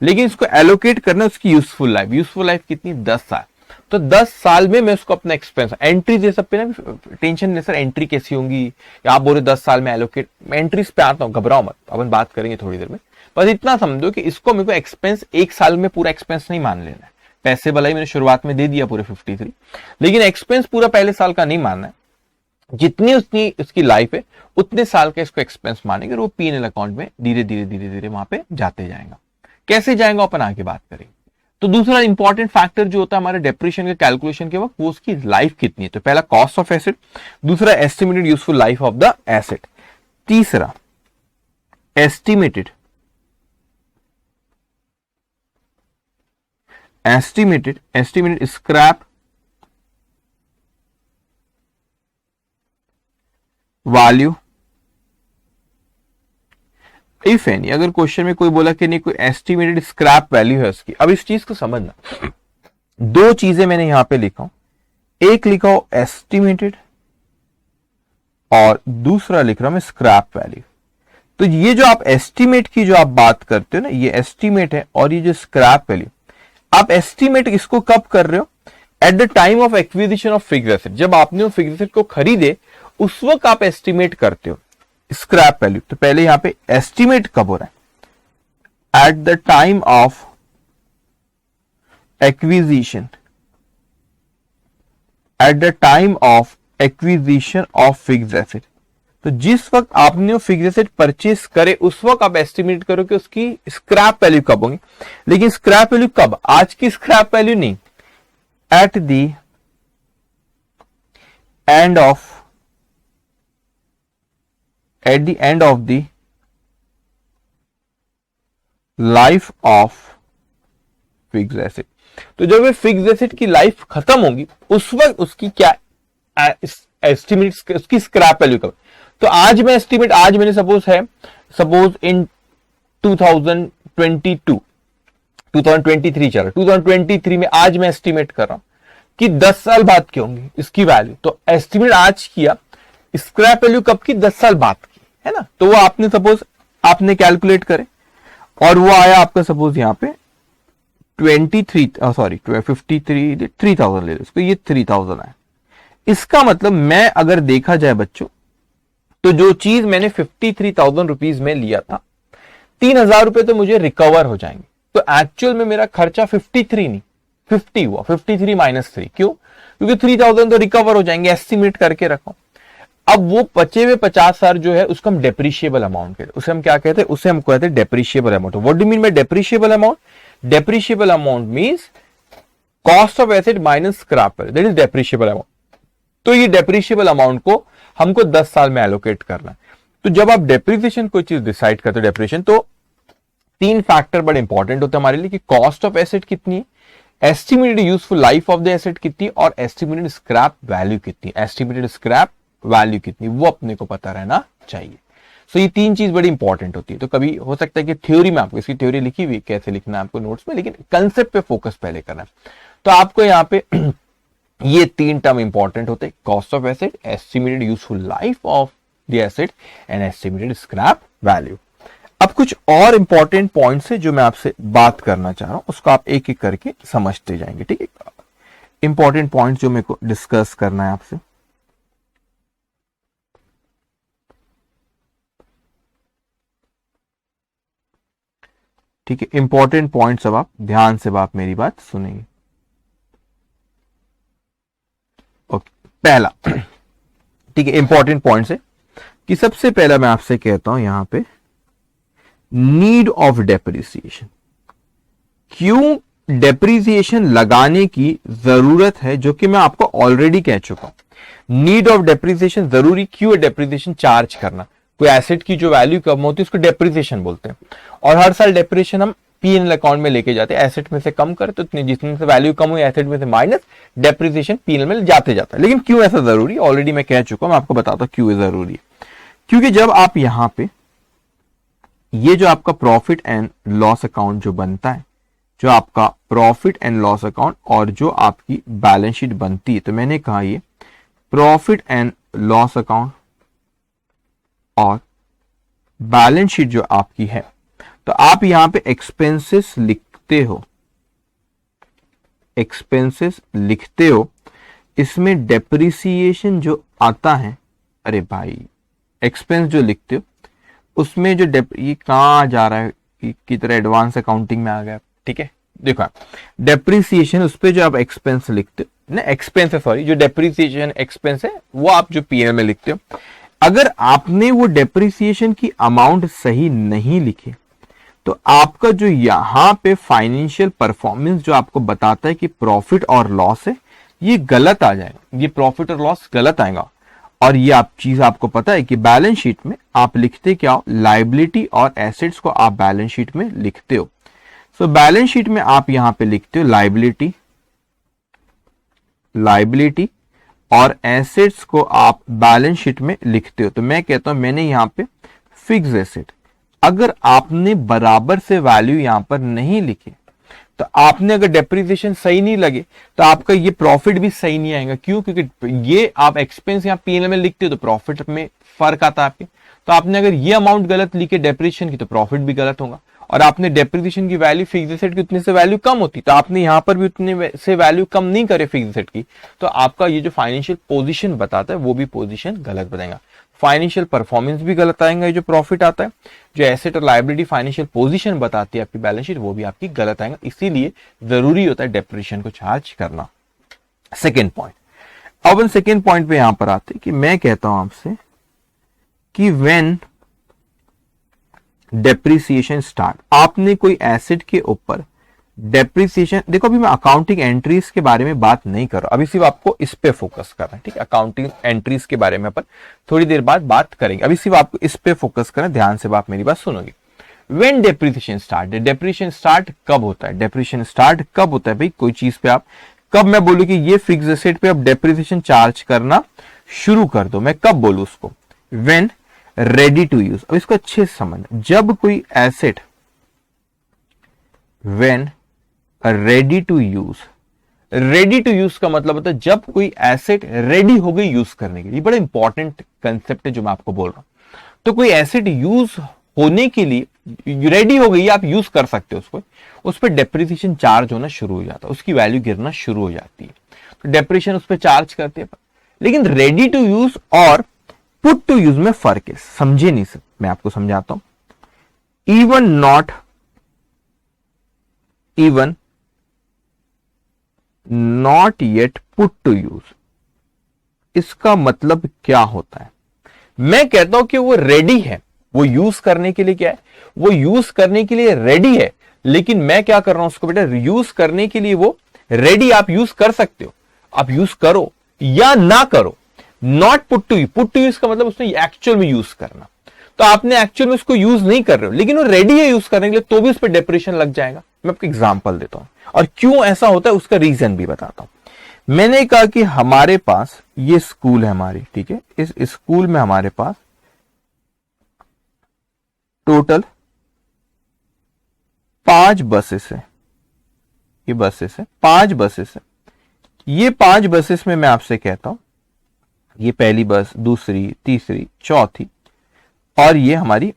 A: लेकिन इसको एलोकेट करना उसकी यूजफुल लाइफ। यूजफुल लाइफ कितनी? 10 साल। तो 10 साल में मैं उसको अपना एक्सपेंस एंट्री दे सब पे ना टेंशन नहीं सर, एंट्री कैसी होंगी, या आप बोले 10 साल में एलोकेट, मैं एंट्रीज पे आता हूँ, घबराओ मत, अपन बात करेंगे थोड़ी देर में। बस इतना समझो कि इसको मेरे को एक्सपेंस 1 साल में पूरा एक्सपेंस नहीं मान लेना है। पैसे भला ही मैंने शुरुआत में दे दिया पूरे 53, लेकिन एक्सपेंस पूरा पहले साल का नहीं मानना है। जितनी उसकी लाइफ है उतने साल का इसको एक्सपेंस मानेंगे और वो P&L अकाउंट में धीरे धीरे वहां पे जाते जाएगा। कैसे जाएगा अपन आगे बात करेंगे। तो दूसरा इंपॉर्टेंट फैक्टर जो होता है हमारे डेप्रिसिएशन के कैलकुलेशन के वक्त, वो उसकी लाइफ कितनी है। तो पहला कॉस्ट ऑफ एसेट, दूसरा estimated useful life of the asset, तीसरा estimated scrap value if any. अगर क्वेश्चन में कोई बोला कि नहीं कोई एस्टिमेटेड स्क्रैप वैल्यू है उसकी, अब इस चीज को समझना, 2 चीजें मैंने यहां पे लिखा हूं, एक लिखा हो एस्टिमेटेड और दूसरा लिख रहा हूं मैं स्क्रैप वैल्यू। तो ये जो आप एस्टिमेट की जो आप बात करते हो ना, ये एस्टिमेट है, और ये जो स्क्रैप वैल्यू, आप एस्टिमेट इसको कब कर रहे हो? At the time of acquisition of fixed asset, जब आपने वो फिक्स्ड एसेट को खरीदे उस वक्त आप एस्टिमेट करते हो स्क्रैप वैल्यू। तो पहले यहां पे एस्टिमेट कब हो रहा है? At the time of acquisition, at the time of acquisition of fixed asset. तो जिस वक्त आपने वो फिक्स्ड एसेट परचेस करे उस वक्त आप एस्टिमेट करो कि उसकी स्क्रैप वैल्यू कब होगी। लेकिन स्क्रैप वैल्यू कब? आज की स्क्रैप वैल्यू नहीं, at the end of at the end of the life of fixed asset। तो जब ये फिक्स्ड एसेट की लाइफ खत्म होगी उस वक्त उसकी क्या एस्टिमेट, उसकी स्क्रैप वैल्यू कब? तो आज मैं एस्टिमेट, आज मैंने सपोज इन 2023 चल रहा, 2023 में आज मैं एस्टिमेट कर रहा हूं कि 10 साल बाद क्या होंगी इसकी वैल्यू। तो एस्टिमेट आज किया, स्क्रैप वैल्यू कब की? 10 साल बाद की, है ना। तो वो आपने सपोज आपने कैलकुलेट करे और वो आया आपका सपोज यहां पे 3,000 ले लो इसको, ये 3,000 आया। इसका मतलब मैं अगर देखा जाए बच्चों, तो जो चीज मैंने 53,000 रुपीज में लिया था, 3,000 रुपए तो मुझे रिकवर हो जाएंगे। तो एक्चुअल में मेरा खर्चा 53 नहीं 50 हुआ, 53 माइनस 3। क्यों? क्योंकि 3,000 तो रिकवर हो जाएंगे, एस्टिमेट करके रखो। अब वो बचे हुए 50,000 जो है उसको हम डेप्रिशिएबल अमाउंट कहते हैं। उसे हम क्या कहते हैं? उसे हम कहते हैं depreciable amount. What do mean by depreciable amount? Depreciable amount means cost of asset minus scrap value, that is depreciable amount. तो ये डेप्रिशिएबल अमाउंट को हमको 10 साल में एलोकेट करना है। तो जब आप डेप्रिसिएशन कोई चीज डिसाइड करते हो डेप्रिसिएशन, तो 3 फैक्टर बड़े इंपॉर्टेंट होते हैं हमारे लिए कि कॉस्ट ऑफ एसेट कितनी है, estimated useful life of the asset कितनी, और एस्टिमेटेड स्क्रैप वैल्यू कितनी, एस्टिमेटेड स्क्रैप वैल्यू कितनी, वो अपने को पता रहना चाहिए। सो ये 3 चीज बड़ी इंपॉर्टेंट होती है। तो कभी हो सकता है कि थ्योरी में आपको इसकी थ्योरी लिखी हुई कैसे लिखना है आपको नोट्स में, लेकिन कंसेप्ट पे फोकस पहले करना है। तो आपको यहाँ पे ये 3 टर्म इंपॉर्टेंट होते हैं, cost of asset, estimated useful life of the asset and estimated scrap value. अब कुछ और इंपॉर्टेंट पॉइंट्स है जो मैं आपसे बात करना चाह रहा हूं, उसको आप एक एक करके समझते जाएंगे, ठीक है। इंपॉर्टेंट पॉइंट्स जो मेरे को डिस्कस करना है आपसे, ठीक है। इंपॉर्टेंट पॉइंट्स अब आप ध्यान से आप मेरी बात सुनेंगे। ओके, पहला, ठीक है, इंपॉर्टेंट पॉइंट्स है कि सबसे पहला मैं आपसे कहता हूं यहां पे नीड ऑफ डेप्रिसिएशन। क्यों डेप्रिसिएशन लगाने की जरूरत है, जो कि मैं आपको ऑलरेडी कह चुका हूं। नीड ऑफ डेप्रिसिएशन जरूरी क्यों है? डेप्रिसिएशन चार्ज करना, कोई एसेट की जो वैल्यू कम होती है उसको डेप्रिसिएशन बोलते हैं, और हर साल डेप्रिसिएशन हम P&L अकाउंट में लेके जाते हैं, एसेट में से कम करे तो इतनी जितने से वैल्यू कम हुई एसेट में से माइनस डेप्रिसिएशन P&L में जाते जाता है। लेकिन क्यों ऐसा जरूरी, ऑलरेडी मैं कह चुका हूं, मैं आपको बताता हूं क्यों जरूरी है। क्योंकि जब आप यहां पे ये जो आपका प्रॉफिट एंड लॉस अकाउंट जो बनता है, जो आपका प्रॉफिट एंड लॉस अकाउंट और जो आपकी बैलेंस शीट बनती है, तो मैंने कहा ये प्रॉफिट एंड लॉस अकाउंट और बैलेंस शीट जो आपकी है, तो आप यहां पे एक्सपेंसेस लिखते हो, एक्सपेंसेस लिखते हो, इसमें डेप्रिसिएशन जो आता है, अरे भाई एक्सपेंस जो लिखते हो उसमें जो ये कहां जा रहा है की तरह एडवांस अकाउंटिंग में आ गया, ठीक है। देखो डेप्रिसिएशन उस पे जो आप एक्सपेंस लिखते हो ना, एक्सपेंस है सॉरी, जो डेप्रिसिएशन एक्सपेंस है वो आप जो P&L में लिखते हो, अगर आपने वो डेप्रिसिएशन की अमाउंट सही नहीं लिखे तो आपका जो यहां पे फाइनेंशियल परफॉर्मेंस जो आपको बताता है कि प्रॉफिट और लॉस है, ये गलत आ जाएगा, ये प्रॉफिट और लॉस गलत आएगा। और ये आप चीज आपको पता है कि बैलेंस शीट में आप लिखते क्या हो, लायबिलिटी और एसेट्स को आप बैलेंस शीट में लिखते हो। सो बैलेंस शीट में आप यहां पे लिखते हो लायबिलिटी, लायबिलिटी और एसेट्स को आप बैलेंस शीट में लिखते हो। तो मैं कहता हूं मैंने यहां पे फिक्स एसेट, अगर आपने बराबर से वैल्यू यहां पर नहीं लिखे तो आपने अगर डेप्रिसिएशन सही नहीं लगे तो आपका ये प्रॉफिट भी सही नहीं आएगा। क्यों? क्योंकि ये आप एक्सपेंस यहां P&L में लिखते हो तो प्रॉफिट में फर्क आता है आपके, तो आपने अगर ये अमाउंट गलत लिखे डेप्रिसिएशन की तो प्रॉफिट भी गलत होगा। और आपने डेप्रिसिएशन की वैल्यू फिक्स एसेट की उतने से वैल्यू कम होती, तो आपने यहां पर भी उतने से वैल्यू कम नहीं करे फिक्स एसेट की, तो आपका ये जो फाइनेंशियल पोजीशन बताता है वो भी पोजीशन गलत बताएगा। फाइनेंशियल परफॉर्मेंस भी गलत आएगा, ये जो प्रॉफिट आता है, जो एसेट और लायबिलिटी फाइनेंशियल पोजीशन बताती है आपकी बैलेंस शीट, वो भी आपकी गलत आएगा। इसीलिए जरूरी होता है डेप्रिसिएशन को चार्ज करना। सेकेंड पॉइंट, अब सेकेंड पॉइंट पे यहां पर आते कि मैं कहता हूं आपसे कि व्हेन डेप्रिसिएशन स्टार्ट, आपने कोई एसेट के ऊपर डेप्रिसिएशन, देखो अभी मैं अकाउंटिंग एंट्रीज के बारे में बात नहीं कर रहा, अभी सिर्फ आपको इस पे फोकस करना है, ठीक है। अकाउंटिंग एंट्रीज के बारे में अपन थोड़ी देर बाद बात करेंगे, अभी सिर्फ आपको इस पे फोकस करना, ध्यान से आप मेरी बात सुनोगे। When depreciation start, depreciation start कब होता है, डेप्रिसिएशन स्टार्ट कब होता है भाई, कोई चीज पे आप कब मैं बोलूं कि ये फिक्स एसेट पे आप डेप्रिसिएशन चार्ज करना शुरू कर दो, मैं कब बोलूं उसको, व्हेन रेडी टू यूज। अब इसको अच्छे से समझ, जब कोई asset when ready to use, ready to use का मतलब होता है जब कोई एसेट रेडी हो गई यूज करने के लिए। बड़ा इंपॉर्टेंट कंसेप्ट है जो मैं आपको बोल रहा हूं। तो कोई एसेट यूज होने के लिए रेडी हो गई, आप यूज कर सकते हो उसको, उस पर डेप्रिसिएशन चार्ज होना शुरू हो जाता है, उसकी वैल्यू गिरना शुरू हो जाती है, तो डेप्रिसिएशन उस पर चार्ज करते हैं। लेकिन रेडी टू यूज और पुट टू यूज में फर्क है, समझे नहीं सर, मैं आपको समझाता हूं। Even not yet put to use, इसका मतलब क्या होता है? मैं कहता हूं कि वो रेडी है, वो यूज करने के लिए क्या है, वो यूज करने के लिए रेडी है, लेकिन मैं क्या कर रहा हूं उसको बेटा, यूज करने के लिए वो रेडी, आप यूज कर सकते हो, आप यूज करो या ना करो। Not put to use, put to use का मतलब उसने एक्चुअल में यूज करना, तो आपने एक्चुअल में उसको यूज नहीं कर रहे हो, लेकिन वो रेडी है यूज करने के लिए, तो भी उस पर डेप्रिसिएशन लग जाएगा। मैं आपको एग्जांपल देता हूं और क्यों ऐसा होता है उसका रीजन भी बताता हूं। मैंने कहा कि हमारे पास ये स्कूल है हमारी, ठीक है, इस स्कूल में हमारे पास टोटल 5 बसेस है, ये बसेस है 5 बसेस है। ये 5 बसेस में मैं आपसे कहता हूं, ये पहली बस, दूसरी, तीसरी, चौथी और ये हमारी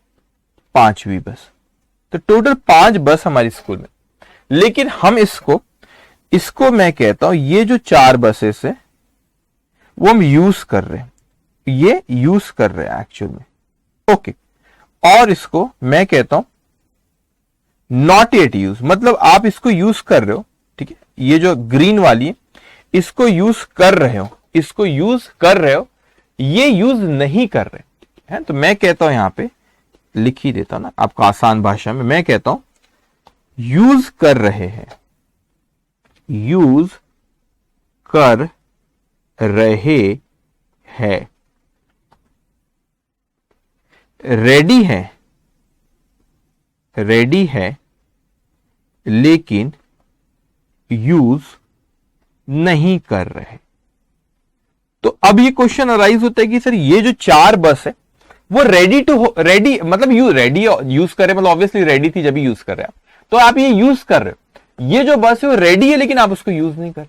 A: 5वीं बस, तो टोटल 5 बस हमारी स्कूल में। लेकिन हम इसको मैं कहता हूं ये जो 4 बसेस है वो हम यूज कर रहे हैं, ये यूज कर रहे हैं एक्चुअल में, ओके। और इसको मैं कहता हूं नॉट येट यूज, मतलब आप इसको यूज कर रहे हो, ठीक है, ये जो ग्रीन वाली है इसको यूज कर रहे हो, इसको यूज कर रहे हो, ये यूज नहीं कर रहे हैं। तो मैं कहता हूं यहां पे लिख ही देता हूं ना आपको आसान भाषा में, मैं कहता हूं यूज कर रहे हैं, यूज कर रहे हैं, रेडी है, रेडी है लेकिन यूज नहीं कर रहे। तो अब ये क्वेश्चन अराइज होता है कि सर ये जो 4 बस है वो रेडी मतलब रेडी यूज कर रहे, मतलब ऑब्वियसली रेडी थी जब यूज कर रहे हैं, तो आप ये यूज कर रहे हो, ये जो बस है वो रेडी है लेकिन आप उसको यूज नहीं कर रहे,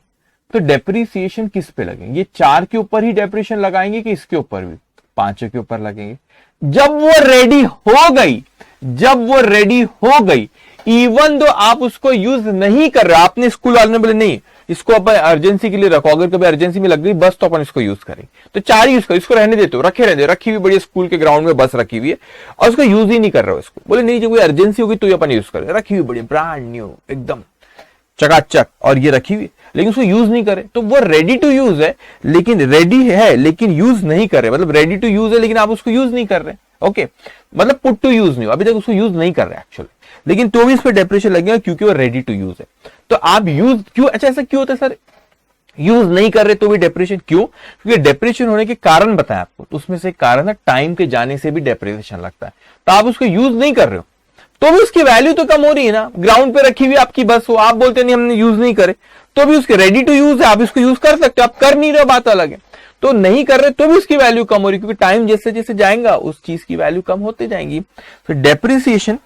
A: तो डेप्रिसिएशन किस पे लगेंगे? ये 4 के ऊपर ही डेप्रिसिएशन लगाएंगे कि इसके ऊपर भी? 5 के ऊपर लगेंगे। जब वो रेडी हो गई, जब वो रेडी हो गई, इवन दो आप उसको यूज नहीं कर रहे, आपने स्कूल वाले ने बोले नहीं इसको अपन अर्जेंसी के लिए रखो, अगर कभी अर्जेंसी में लग गई बस तो अपन इसको यूज करेंगे, तो 4 यूज करो, इसको रहने देते हो, रखे रहने, रखी हुई बड़ी स्कूल के ग्राउंड में बस रखी हुई है और उसको यूज ही नहीं कर रहे हो, इसको बोले नहीं जब कोई अर्जेंसी होगी तो अपन यूज करें, रखी हुई बड़ी ब्रांड न्यू एकदम चकाचक और ये रखी हुई, लेकिन उसको यूज नहीं करे, तो वो रेडी टू यूज है, लेकिन रेडी है लेकिन यूज नहीं कर रहे, मतलब रेडी टू यूज है लेकिन आप उसको यूज नहीं कर रहे। ओके, मतलब पुट टू यूज नहीं हो, अभी तक उसको यूज नहीं कर रहे एक्चुअली, लेकिन तो भी इस पर डेप्रिसिएशन लगेगा क्योंकि वो रेडी टू यूज है। तो आप यूज क्यों, अच्छा ऐसा क्यों होता है सर यूज नहीं कर रहे तो भी डेप्रिसिएशन क्यों? क्योंकि डेप्रिसिएशन होने के कारण बताया आपको, तो उसमें से एक कारण है टाइम के जाने से भी डेप्रिसिएशन लगता है, तो आप उसको यूज नहीं कर रहे हो तो भी उसकी वैल्यू तो कम हो रही है ना। ग्राउंड पे रखी हुई आपकी बस हो, आप बोलते नहीं हमने यूज नहीं करे, तो भी उसके रेडी टू यूज है, आप इसको यूज कर सकते हो, आप कर नहीं रहे बात अलग है, तो नहीं कर रहे तो भी उसकी वैल्यू कम हो रही, क्योंकि टाइम जैसे जैसे जाएगा उस चीज की वैल्यू कम होती जाएगी। तो depreciation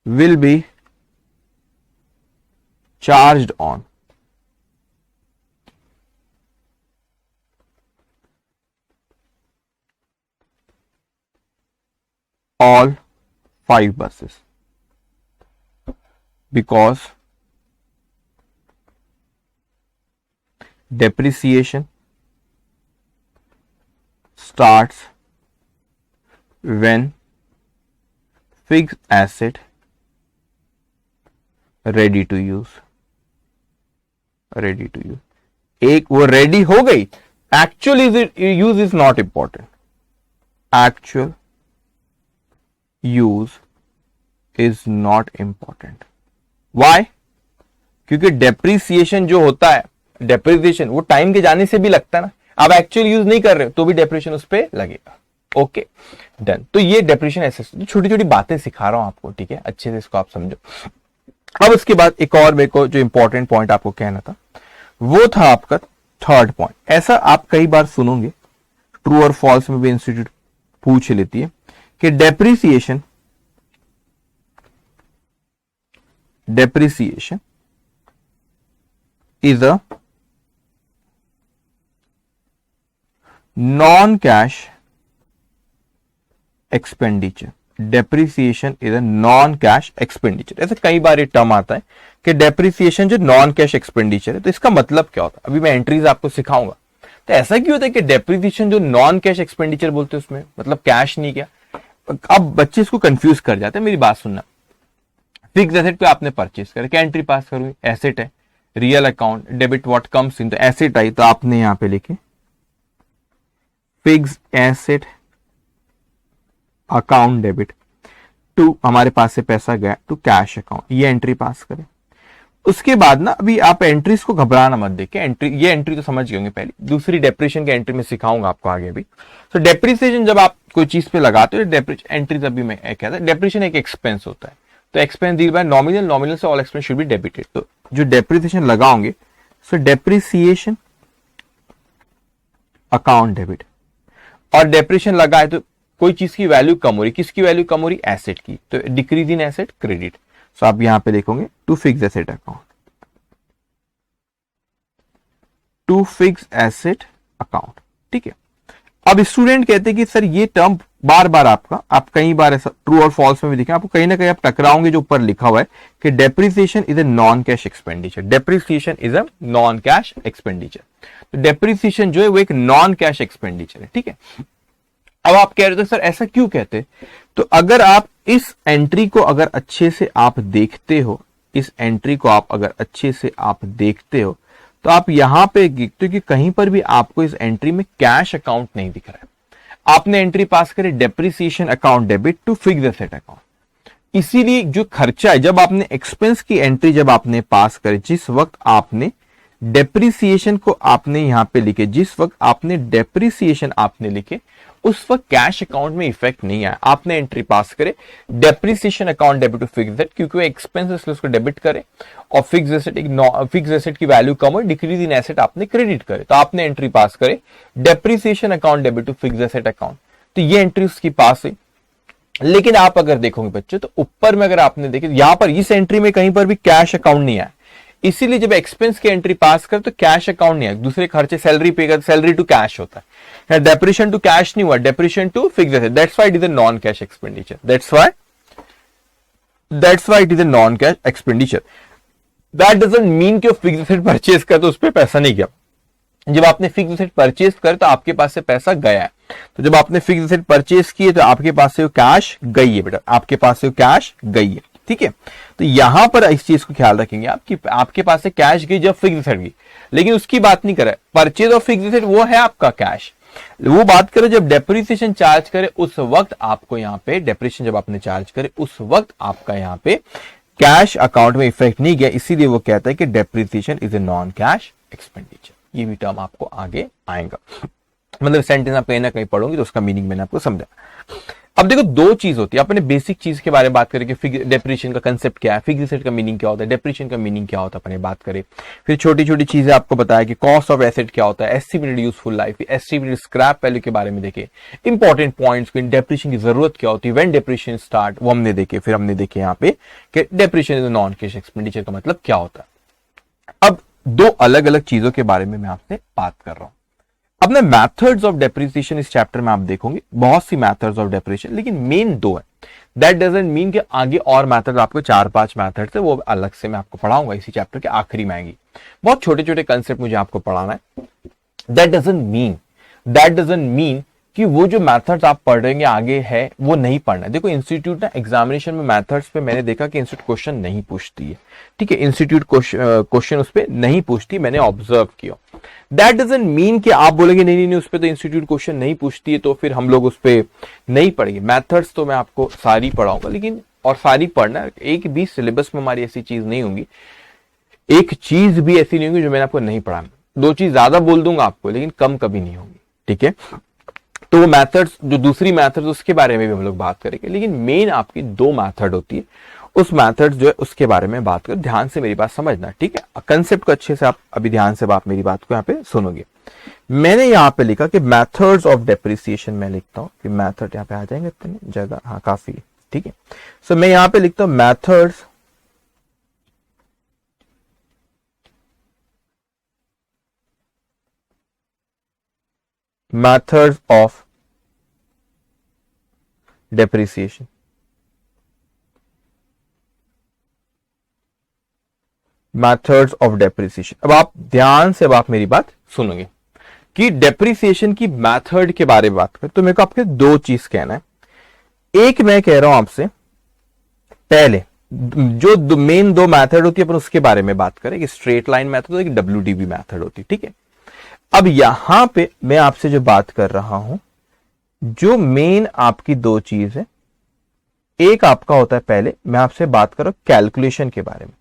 A: will be charged on all 5 buses because depreciation starts when fixed asset ready to use, ready to use, एक वो रेडी हो गई, actual use is not important, actual use is not important. Why? क्योंकि depreciation जो होता है, depreciation वो टाइम के जाने से भी लगता है ना, आप एक्चुअल यूज नहीं कर रहे हो तो भी डेप्रिसिएशन उस पर लगेगा। Okay done. तो ये डेप्रिसिएशन ऐसे छोटी छोटी बातें सिखा रहा हूं आपको, ठीक है, अच्छे से इसको आप समझो। अब उसके बाद एक और मेरे को जो इंपॉर्टेंट पॉइंट आपको कहना था वो था आपका थर्ड पॉइंट। ऐसा आप कई बार सुनोगे, ट्रू और फॉल्स में भी इंस्टीट्यूट पूछ लेती है कि depreciation is a non cash expenditure, depreciation is a non cash expenditure. ऐसे कई बार ये टर्म आता है कि डेप्रिसिएशन जो नॉन कैश एक्सपेंडिचर है, तो इसका मतलब क्या होता है, अभी मैं एंट्रीज आपको सिखाऊंगा। तो ऐसा क्यों होता है कि डेप्रिसिएशन जो नॉन कैश एक्सपेंडिचर बोलते हैं उसमें मतलब कैश नहीं, क्या? अब बच्चे इसको कंफ्यूज कर जाते हैं, मेरी बात सुनना। फिक्स एसेट पे आपने परचेस करे, क्या एंट्री पास करूंगी? एसेट है, real account, debit what comes in, तो एसेट आई, तो आपने यहां पे लिखे fix asset account debit to, हमारे पास से पैसा गया टू कैश अकाउंट, ये एंट्री पास करें। उसके बाद ना अभी आप एंट्रीज को घबराना मत देखें, एंट्री ये एंट्री तो समझ गए होंगे पहले, दूसरी डेप्रिसिएशन की एंट्री में सिखाऊंगा आपको आगे भी। तो डेप्रिसिएशन जब आप कोई चीज पे लगाते हो, एंट्रीज अभी मैं कहता है डेप्रिसिएशन एक एक्सपेंस होता है, तो expense deal by nominal, nominal से all expense should be debited. तो जो डेप्रिसिएशन लगाओगे सो डेप्रिसिएशन अकाउंट डेबिट, और डेप्रिसिएशन लगा है तो कोई चीज की वैल्यू कम हो रही, किसकी वैल्यू कम हो रही? एसेट की, तो decrease in asset credit. So आप यहां पे देखोगे to fix asset account, to fix asset account, ठीक है। अब स्टूडेंट कहते हैं कि सर ये टर्म बार बार आपका, आप कई बार ऐसा ट्रू और फॉल्स में भी देखें, आपको कहीं ना कहीं आप टकराओगे, जो ऊपर लिखा हुआ है कि depreciation is a non cash expenditure, depreciation is a non cash expenditure. तो डेप्रिसिएशन जो है वो एक नॉन कैश एक्सपेंडिचर है, ठीक है। अब आप कह रहे थे सर ऐसा क्यों कहते? तो अगर आप इस एंट्री को अगर अच्छे से आप देखते हो, इस एंट्री को आप अगर अच्छे से आप देखते हो, तो आप यहां पे देखते हो कि कहीं पर भी आपको इस एंट्री में कैश अकाउंट नहीं दिख रहा है। आपने एंट्री पास करी depreciation account debit to fix asset account, इसीलिए जो खर्चा है, जब आपने एक्सपेंस की एंट्री जब आपने पास करी, जिस वक्त आपने डेप्रिसिएशन को आपने यहां पे लिखे, जिस वक्त आपने डेप्रिसिएशन आपने लिखे, उस वक्त कैश अकाउंट में इफेक्ट नहीं आया, आपने एंट्री पास करे depreciation account debit to fix asset, क्योंकि वो एक्सपेंस इसलिए उसको डेबिट करे, और फिक्स एसेट फिक्स एसेट की वैल्यू कम हो, डिक्रीज इन एसेट आपने क्रेडिट करे, तो आपने एंट्री पास करे depreciation account debit to fix asset account, तो ये एंट्री उसकी पास है। लेकिन आप अगर देखोगे बच्चे तो ऊपर में अगर आपने देखे यहां पर इस एंट्री में कहीं पर भी कैश अकाउंट नहीं आया, इसीलिए जब एक्सपेंस की एंट्री पास कर तो कैश अकाउंट नहीं आया, दूसरे खर्चे सैलरी पे कर, सैलरी टू कैश होता है, डेप्रिशिएशन टू कैश नहीं हुआ, depreciation to fix asset, that's why it is a non cash expenditure, that's why it is a non cash expenditure. That doesn't mean कि फिक्स एसेट परचेज कर तो उस पर पैसा नहीं गया, जब आपने फिक्स एसेट परचेज कर तो आपके पास से पैसा गया है, तो जब आपने फिक्स एसेट परचेज किए तो आपके पास से वो कैश गई है बेटा, आपके पास से वो कैश गई है, ठीक है। तो यहां पर इस चीज को ख्याल रखेंगे आपके पास से कैश गई जब फिक्स एसेट गई, लेकिन उसकी बात नहीं कर रहा है, परचेज ऑफ फिक्स एसेट वो है आपका कैश, वो बात करें जब डेप्रिसिएशन चार्ज करे उस वक्त आपको यहाँ पे डेप्रिसिएशन जब आपने चार्ज करे उस वक्त आपका यहाँ पे कैश अकाउंट में इफेक्ट नहीं गया, इसीलिए वो कहता है कि depreciation is a non cash expenditure. ये भी टर्म आपको आगे आएगा, मतलब सेंटेंस आप कहीं ना कहीं पढ़ोगे तो उसका मीनिंग मैंने आपको समझा। अब देखो दो चीज होती है, अपने बेसिक चीज के बारे में बात करें कि डेप्रिसिएशन का कंसेप्ट क्या है, फिक्स एसेट का मीनिंग क्या होता है, डेप्रिसिएशन का मीनिंग क्या होता है अपने बात करें, फिर छोटी छोटी चीजें आपको बताया कि कॉस्ट ऑफ एसेट क्या होता है, estimated useful life, estimated scrap value के बारे में देखे, इंपॉर्टेंट पॉइंट्स डेप्रिसिएशन की जरूरत क्या होती है, व्हेन डेप्रिसिएशन स्टार्ट वो हमने देखे, फिर हमने देखे यहाँ पे कि depreciation is non cash expenditure का मतलब क्या होता है। अब दो अलग अलग चीजों के बारे में मैं आपसे बात कर रहा हूं। अपने मेथड्स ऑफ डेप्रिसिएशन इस चैप्टर में आप देखोगे बहुत सी मेथड्स ऑफ डेप्रिसिएशन, लेकिन मेन दो है, दैट डजंट मीन कि आगे और मेथड आपको 4-5 मेथड्स है वो अलग से मैं आपको पढ़ाऊंगा, इसी चैप्टर के आखिरी में आएंगी, बहुत छोटे छोटे कंसेप्ट मुझे आपको पढ़ाना है। दैट डजंट मीन कि वो जो मेथड्स आप पढ़ रहे हैं आगे है वो नहीं पढ़ना है। देखो इंस्टीट्यूट ना एग्जामिनेशन में मेथड्स पे मैंने देखा कि इंस्टीट्यूट क्वेश्चन नहीं पूछती है, ठीक है, इंस्टीट्यूट क्वेश्चन उस पर नहीं पूछती, मैंने ऑब्जर्व किया। दैट डजंट मीन कि आप बोलेंगे नहीं नहीं उस पर तो इंस्टीट्यूट क्वेश्चन नहीं पूछती है तो फिर हम लोग उस पर नहीं पढ़ेंगे। मेथड्स तो मैं आपको सारी पढ़ाऊंगा, लेकिन और सारी पढ़ना, एक भी सिलेबस में हमारी ऐसी चीज नहीं होंगी, एक चीज भी ऐसी नहीं होगी जो मैंने आपको नहीं पढ़ाना, 2 चीज ज्यादा बोल दूंगा आपको लेकिन कम कभी नहीं होगी, ठीक है। तो वो मेथड्स जो दूसरी मेथड्स उसके बारे में भी हम लोग बात करेंगे, लेकिन मेन आपकी 2 मेथड होती है, उस मेथड जो है उसके बारे में बात कर, ध्यान से मेरी बात समझना, ठीक है, कंसेप्ट को अच्छे से आप अभी ध्यान से आप मेरी बात को यहाँ पे सुनोगे। मैंने यहाँ पे लिखा कि मेथड्स ऑफ डेप्रिसिएशन, मैं लिखता हूँ कि मेथड यहाँ पे आ जाएंगे इतने जगह, हाँ काफी है, ठीक है। सो मैं यहाँ पे लिखता हूँ methods of depreciation, methods of depreciation. अब आप ध्यान से अब आप मेरी बात सुनोगे कि डेप्रिसिएशन की मेथड के बारे में बात करें तो मेरे को आपके 2 चीज कहना है। एक मैं कह रहा हूं आपसे, पहले जो मेन 2 मेथड होती है अपन उसके बारे में बात करें, कि स्ट्रेट लाइन मेथड और एक WDB मेथड होती है, ठीक है। अब यहां पे मैं आपसे जो बात कर रहा हूं, जो मेन आपकी 2 चीज है, एक आपका होता है, पहले मैं आपसे बात कर रहा हूं कैलकुलेशन के बारे में,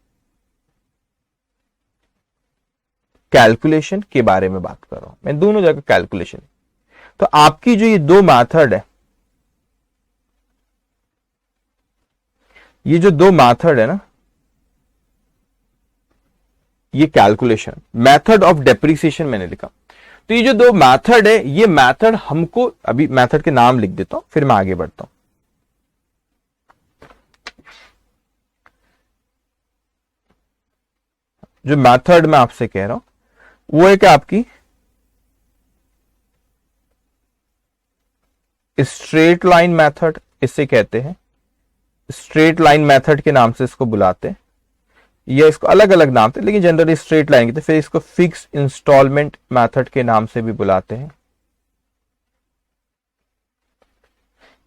A: कैलकुलेशन के बारे में बात कर रहा हूं मैं, दोनों जगह कैलकुलेशन। तो आपकी जो ये 2 मेथड है, ये जो 2 मेथड है ना, ये कैलकुलेशन, मेथड ऑफ डेप्रिसिएशन मैंने लिखा। तो ये जो 2 मेथड है, ये मेथड हमको, अभी मेथड के नाम लिख देता हूं फिर मैं आगे बढ़ता हूं। जो मेथड मैं आपसे कह रहा हूं वो है कि आपकी स्ट्रेट लाइन मेथड, इसे कहते हैं स्ट्रेट लाइन मेथड के नाम से इसको बुलाते हैं, या इसको अलग अलग नाम थे लेकिन जनरली स्ट्रेट लाइन कहते हैं। फिर इसको फिक्स इंस्टॉलमेंट मेथड के नाम से भी बुलाते हैं,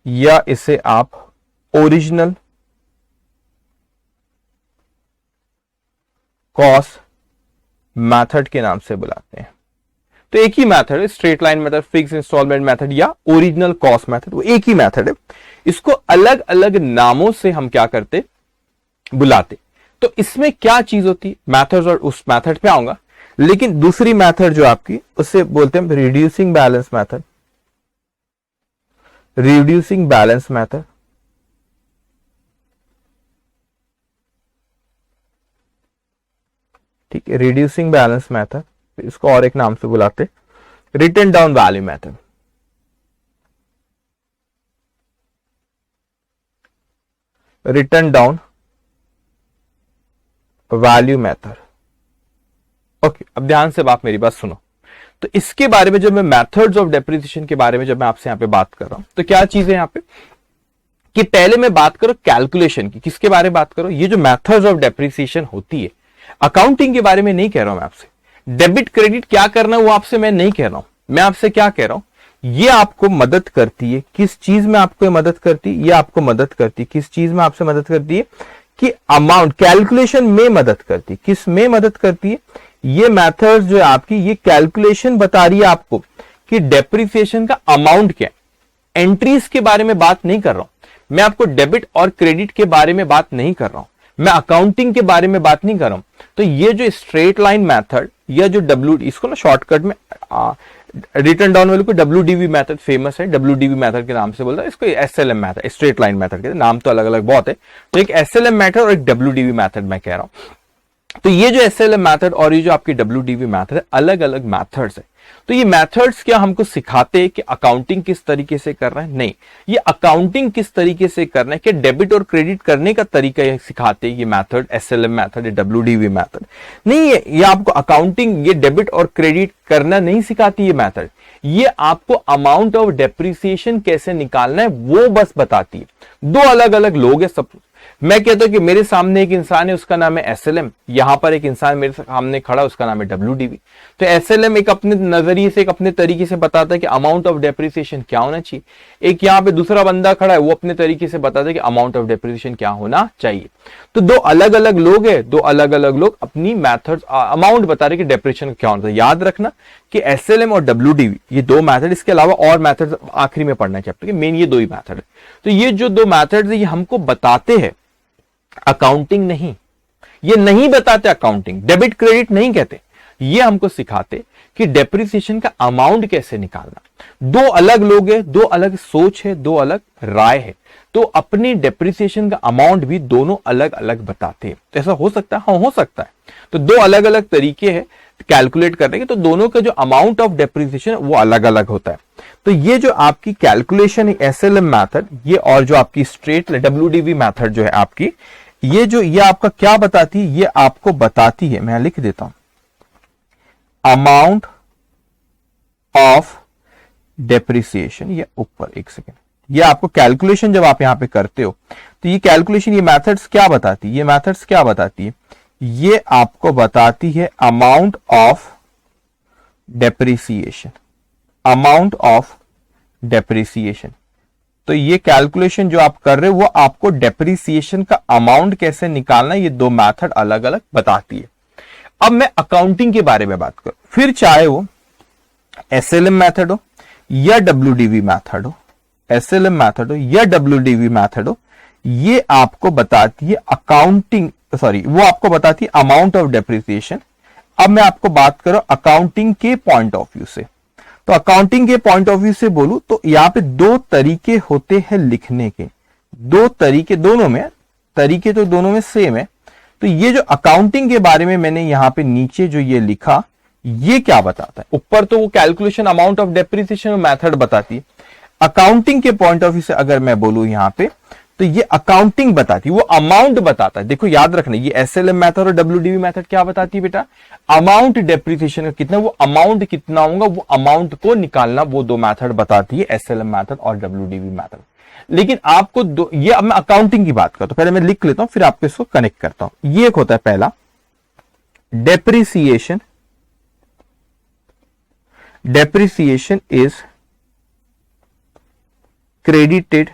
A: या इसे आप ओरिजिनल कॉस्ट मेथड के नाम से बुलाते हैं। तो एक ही मेथड है, straight line method, fix instalment method या ओरिजिनल कॉस्ट मेथड, वो एक ही मेथड है, इसको अलग अलग नामों से हम क्या करते, बुलाते। तो इसमें क्या चीज होती है, मेथड्स, और उस मेथड पे आऊंगा, लेकिन दूसरी मेथड जो आपकी, उससे बोलते हैं reducing balance method, reducing balance method, ठीक है, रिड्यूसिंग बैलेंस मेथड, इसको और एक नाम से बुलाते written down value method, written down value method. Okay, अब ध्यान से आप मेरी बात सुनो। तो इसके बारे में जब मैं मेथड्स ऑफ डेप्रिसिएशन के बारे में जब मैं आपसे यहां पे बात कर रहा हूं, तो क्या चीज है यहां पे कि पहले मैं बात करूं कैलकुलेशन की, किसके बारे में बात करूं, ये जो मेथड्स ऑफ डेप्रिसिएशन होती है, अकाउंटिंग के बारे में नहीं कह रहा हूं मैं आपसे। डेबिट क्रेडिट क्या करना है वो आपसे मैं नहीं कह रहा हूं, मैं आपसे क्या कह रहा हूं, ये आपको मदद करती है, किस चीज में आपको मदद करती है, ये आपको मदद करती है, किस चीज में आपसे मदद करती है कि अमाउंट कैलकुलेशन में मदद करती है, किस में मदद करती है, ये मेथड्स जो है आपकी, ये कैलकुलेशन बता रही है आपको कि डेप्रिसिएशन का अमाउंट क्या है। एंट्रीज के बारे में बात नहीं कर रहा हूं मैं, आपको डेबिट और क्रेडिट के बारे में बात नहीं कर रहा हूं मैं, अकाउंटिंग के बारे में बात नहीं कर रहा हूं। तो ये जो स्ट्रेट लाइन मेथड या जो इसको ना शॉर्टकट में रिटर्न डाउन वाले को WDV मेथड फेमस है, WDV मेथड के नाम से बोलता है इसको, SLM method, straight line method के नाम तो अलग अलग बहुत है, तो एक SLM मेथड और एक WDV मेथड मैं कह रहा हूं। तो ये जो SLM मेथड और ये जो आपकी WDV मेथड है, अलग अलग मेथड्स है। तो ये मेथड्स क्या हमको सिखाते हैं कि अकाउंटिंग किस तरीके से करना है, नहीं, ये अकाउंटिंग किस तरीके से करना है कि डेबिट और क्रेडिट करने का तरीका ये सिखाते हैं, ये मेथड SLM मेथड या WDV मेथड नहीं है। ये आपको अकाउंटिंग ये डेबिट और क्रेडिट करना नहीं सिखाती ये मेथड, ये आपको अमाउंट ऑफ डेप्रिसिएशन कैसे निकालना है वो बस बताती है। दो अलग अलग लोग हैं सब। मैं कहता हूं कि मेरे सामने एक इंसान है, उसका नाम है SLM, यहां पर एक इंसान मेरे सामने खड़ा, उसका नाम है WDV। तो SLM एक अपने नजरिए से, एक अपने तरीके से बताता है कि अमाउंट ऑफ डेप्रिसिएशन क्या होना चाहिए, एक यहां पे दूसरा बंदा खड़ा है, वो अपने तरीके से बताता है कि अमाउंट ऑफ डेप्रिसिएशन क्या होना चाहिए। तो दो अलग अलग लोग है, दो अलग अलग लोग अपनी मैथड्स अमाउंट बता रहे कि डेप्रिसिएशन क्या होना चाहिए। याद रखना कि SLM और WDV ये दो मैथड, इसके अलावा और मैथड आखिरी में पढ़ना है चैप्टर के, मेन ये दो ही मैथड है। तो ये जो दो मैथड है ये हमको बताते हैं, अकाउंटिंग नहीं, ये नहीं बताते अकाउंटिंग, डेबिट क्रेडिट नहीं कहते, ये हमको सिखाते कि डेप्रिसिएशन का अमाउंट कैसे निकालना। दो अलग लोग हैं, दो अलग सोच है, दो अलग राय है, तो अपने डेप्रिसिएशन का अमाउंट भी दोनों अलग अलग बताते हैं। तो ऐसा हो सकता है, हाँ हो सकता है। तो दो अलग अलग तरीके हैं कैलकुलेट करने के, तो दोनों का जो अमाउंट ऑफ डेप्रिसिएशन वो अलग अलग होता है। तो ये जो आपकी कैलकुलेशन है SLM मेथड, ये और जो आपकी स्ट्रेट WDV मेथड जो है आपकी, ये आपका क्या बताती है, ये आपको बताती है, मैं लिख देता हूं, अमाउंट ऑफ डेप्रिसिएशन। ये ऊपर एक सेकेंड, ये आपको कैलकुलेशन जब आप यहां पे करते हो तो ये कैलकुलेशन, ये मेथड्स क्या बताती है, ये मेथड्स क्या बताती है, ये आपको बताती है amount of depreciation, amount of depreciation. तो ये कैलकुलेशन जो आप कर रहे हो वो आपको डेप्रिसिएशन का अमाउंट कैसे निकालना है, ये दो मेथड अलग अलग बताती है। अब मैं अकाउंटिंग के बारे में बात करूं, फिर चाहे वो SLM मेथड हो या WDV मेथड हो, SLM मेथड हो या WDV मेथड हो, ये आपको बताती है अकाउंटिंग, वो आपको बताती है अमाउंट ऑफ डेप्रिसिएशन। अब मैं आपको बात करूं अकाउंटिंग के पॉइंट ऑफ व्यू से, तो अकाउंटिंग के पॉइंट ऑफ व्यू से बोलूं तो यहां पे दो तरीके होते हैं लिखने के, दो तरीके, दोनों में तरीके तो दोनों में सेम है। तो ये जो अकाउंटिंग के बारे में मैंने यहां पे नीचे जो ये लिखा, ये क्या बताता है, ऊपर तो वो calculation amount of depreciation method बताती है, अकाउंटिंग के पॉइंट ऑफ व्यू से अगर मैं बोलूं यहां पे, तो ये अकाउंटिंग बताती है, वो अमाउंट बताता है। देखो याद रखना, ये SLM मेथड और WDV मेथड क्या बताती है बेटा, अमाउंट डेप्रिसिएशन का कितना, वो अमाउंट कितना होगा, वो अमाउंट को निकालना, वो दो मेथड बताती है SLM मेथड और WDV मेथड। लेकिन आपको ये, अब मैं अकाउंटिंग की बात करता हूं, पहले मैं लिख लेता हूं फिर आपको इसको कनेक्ट करता हूं। ये एक होता है पहला डेप्रिसिएशन, डेप्रिसिएशन इज क्रेडिटेड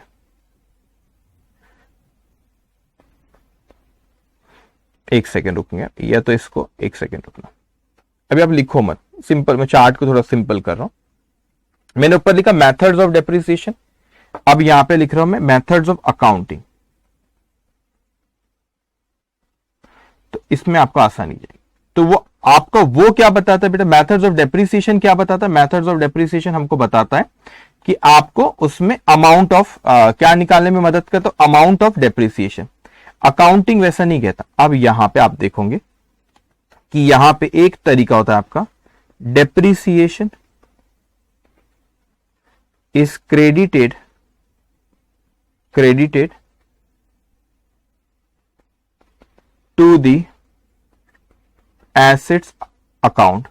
A: एक सेकेंड रुकेंगे, या तो इसको एक सेकेंड रुकना, अभी आप लिखो मत, सिंपल, मैं चार्ट को थोड़ा सिंपल कर रहा हूं। मैंने ऊपर लिखा मेथड्स ऑफ डेप्रिसिएशन, अब यहां पे लिख रहा हूं मैं मेथड्स ऑफ अकाउंटिंग, तो इसमें आपको आसानी जाएगी। तो वो आपका वो क्या बताता है बेटा, मेथड्स ऑफ डेप्रिसिएशन क्या बताता है, मेथड्स ऑफ डेप्रिसिएशन हमको बताता है कि आपको उसमें अमाउंट ऑफ क्या निकालने में मदद करता है, अमाउंट ऑफ डेप्रिसिएशन। अकाउंटिंग वैसा नहीं कहता। अब यहां पे आप देखोगे कि यहां पे एक तरीका होता है आपका, depreciation is credited to the assets account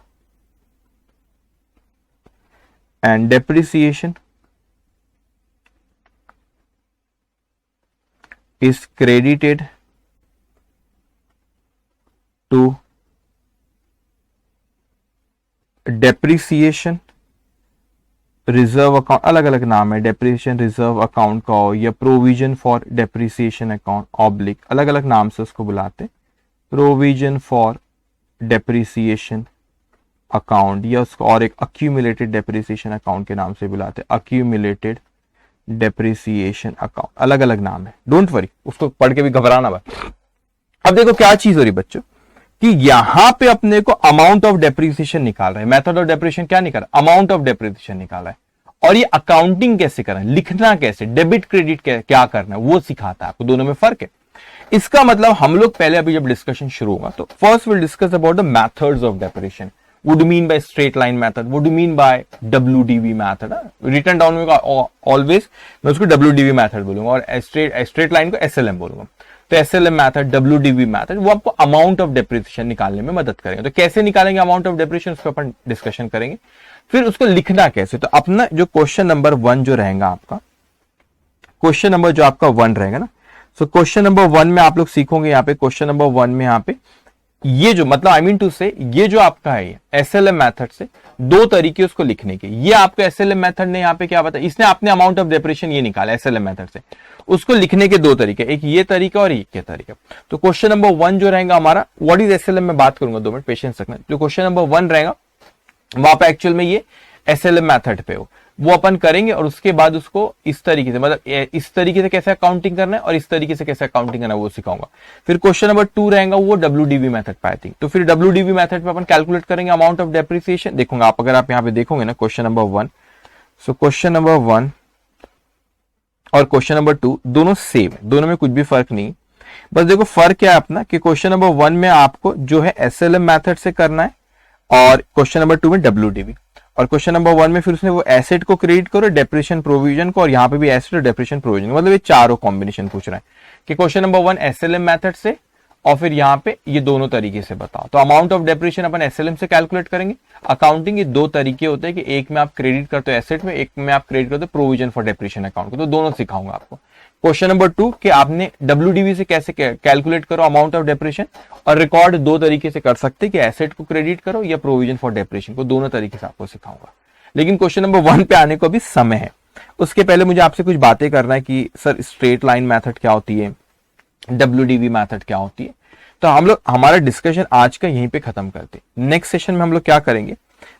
A: and depreciation is credited to depreciation reserve account. अलग अलग नाम है, डेप्रिसिएशन रिजर्व अकाउंट का हो या provision for depreciation account oblique, अलग अलग नाम से उसको बुलाते, प्रोविजन फॉर डेप्रिसिएशन अकाउंट या उसको और एक अक्यूमुलेटेड डेप्रिसिएशन अकाउंट के नाम से बुलाते, अक्यूमुलेटेड डेप्रिसिएशन अकाउंट। अलग अलग नाम है, डोंट वरी, उसको पढ़ के भी घबराना मत। अब देखो क्या चीज हो रही बच्चों कि यहां पे अपने को अमाउंट ऑफ डेप्रिसिएशन निकाल रहे हैं, मेथड ऑफ डेप्रिसिएशन क्या निकाल रहा है, अमाउंट ऑफ डेप्रिसिएशन निकाला है। और ये अकाउंटिंग कैसे करना है, लिखना कैसे, डेबिट क्रेडिट क्या करना है वो सिखाता है आपको, दोनों में फर्क है। इसका मतलब हम लोग पहले अभी जब डिस्कशन शुरू होगा तो first will discuss about the methods of depreciation. What do you mean by straight line method? What do you mean by WDV method? Return down में ऑलवेज मैं उसको WDV मेथड बोलूंगा और स्ट्रेट लाइन को SLM बोलूंगा। तो SLM method, WDV method, वो आपको अमाउंट ऑफ डेप्रिसिएशन निकालने में मदद करेंगे। तो कैसे निकालेंगे अमाउंट ऑफ डेप्रिसिएशन, उसको अपन डिस्कशन करेंगे। फिर उसको लिखना कैसे, तो अपना जो क्वेश्चन नंबर 1 जो रहेगा आपका, क्वेश्चन नंबर जो आपका 1 रहेगा ना, सो क्वेश्चन नंबर 1 में आप लोग सीखोगे यहाँ पे, क्वेश्चन नंबर 1 में यहाँ पे ये जो मतलब आई मीन टू से ये जो आपका है SLM मेथड से दो तरीके उसको लिखने के। ये आपको SLM मेथड ने यहाँ पे क्या बताया, इसने आपने अमाउंट ऑफ डेप्रिसिएशन ये निकाला SLM मेथड से, उसको लिखने के दो तरीके, एक ये तरीका और एक ये तरीका। तो क्वेश्चन नंबर 1 जो रहेगा हमारा, व्हाट इज SLM में बात करूंगा, 2 मिनट पेशेंस रखना। जो क्वेश्चन नंबर 1 रहेगा वहां पे एक्चुअल में ये SLM मेथड पे हो, वो अपन करेंगे और उसके बाद उसको इस तरीके से, मतलब इस तरीके से कैसे अकाउंटिंग करना है और इस तरीके से कैसे अकाउंटिंग करना है वो सिखाऊंगा। फिर क्वेश्चन नंबर 2 रहेगा वो WDV मेथड पे आई थिंक। तो फिर WDV मेथड पे अपन कैलकुलेट करेंगे अमाउंट ऑफ डेप्रिसिएशन। देखूंगा आप, अगर आप यहाँ पे देखोगे ना question number 1, so question number 1 और क्वेश्चन नंबर 2 दोनों सेम है, दोनों में कुछ भी फर्क नहीं। बस देखो फर्क क्या है अपना कि क्वेश्चन नंबर 1 में आपको जो है SLM मेथड से करना है और क्वेश्चन नंबर 2 में WDV। और क्वेश्चन नंबर 1 में फिर उसने वो एसेट को क्रेडिट करो, डेप्रिसिएशन प्रोविजन को, और यहाँ पे भी एसेट और डेप्रिसिएशन प्रोविजन, मतलब ये चारों कॉम्बिनेशन पूछ रहा है कि क्वेश्चन नंबर 1 SLM मेथड से और फिर यहाँ पे ये दोनों तरीके से बताओ। तो amount of depreciation upon SLM से कैलकुलेट करेंगे। अकाउंटिंग ये दो तरीके होते हैं कि एक में आप क्रेडिट करते हो एसेट में, एक में आप क्रेडिट करते हो प्रोविजन फॉर डेप्रिसिएशन अकाउंट को। तो दोनों सिखाऊंगा आपको। क्वेश्चन नंबर 2 कि आपने WDV से कैसे कैलकुलेट करो अमाउंट ऑफ डेप्रिसिएशन, और रिकॉर्ड दो तरीके से कर सकते कि एसेट को क्रेडिट करो या प्रोविजन फॉर डेप्रिसिएशन को, दोनों तरीके से आपको सिखाऊंगा। लेकिन क्वेश्चन नंबर 1 पे आने को अभी समय है। उसके पहले मुझे आपसे कुछ बातें करना है कि सर स्ट्रेट लाइन मेथड क्या होती है, WDV मेथड क्या होती है। तो हम लोग हमारा डिस्कशन आज का यहीं पे खत्म करते हैं। नेक्स्ट सेशन में हम लोग क्या करेंगे,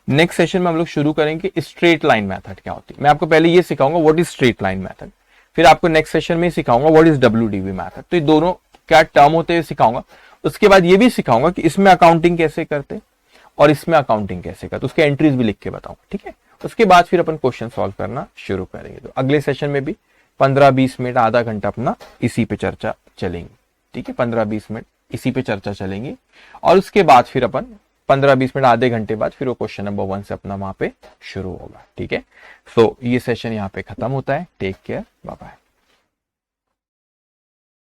A: नेक्स्ट सेशन में हम लोग शुरू करेंगे स्ट्रेट लाइन मेथड क्या होती है। मैं आपको पहले ये सिखाऊंगा what is straight line method, फिर आपको नेक्स्ट सेशन में सिखाऊंगा व्हाट इज WDV मेथड। तो ये दोनों क्या टर्म होते हैं सिखाऊंगा। उसके बाद ये भी सिखाऊंगा कि इसमें अकाउंटिंग कैसे करते और इसमें अकाउंटिंग कैसे करते, उसके एंट्रीज भी लिख के बताऊंगा, ठीक है। उसके बाद फिर अपन क्वेश्चन सॉल्व करना शुरू करेंगे। तो अगले सेशन में भी 15-20 मिनट आधा घंटा अपना इसी पे चर्चा चलेंगी, ठीक है। 15-20 मिनट इसी पे चर्चा चलेंगी और उसके बाद फिर अपन 15-20 मिनट आधे घंटे बाद फिर वो क्वेश्चन नंबर 1 से अपना वहां पे शुरू होगा, ठीक है। सो ये सेशन यहाँ पे खत्म होता है। Take care, bye bye.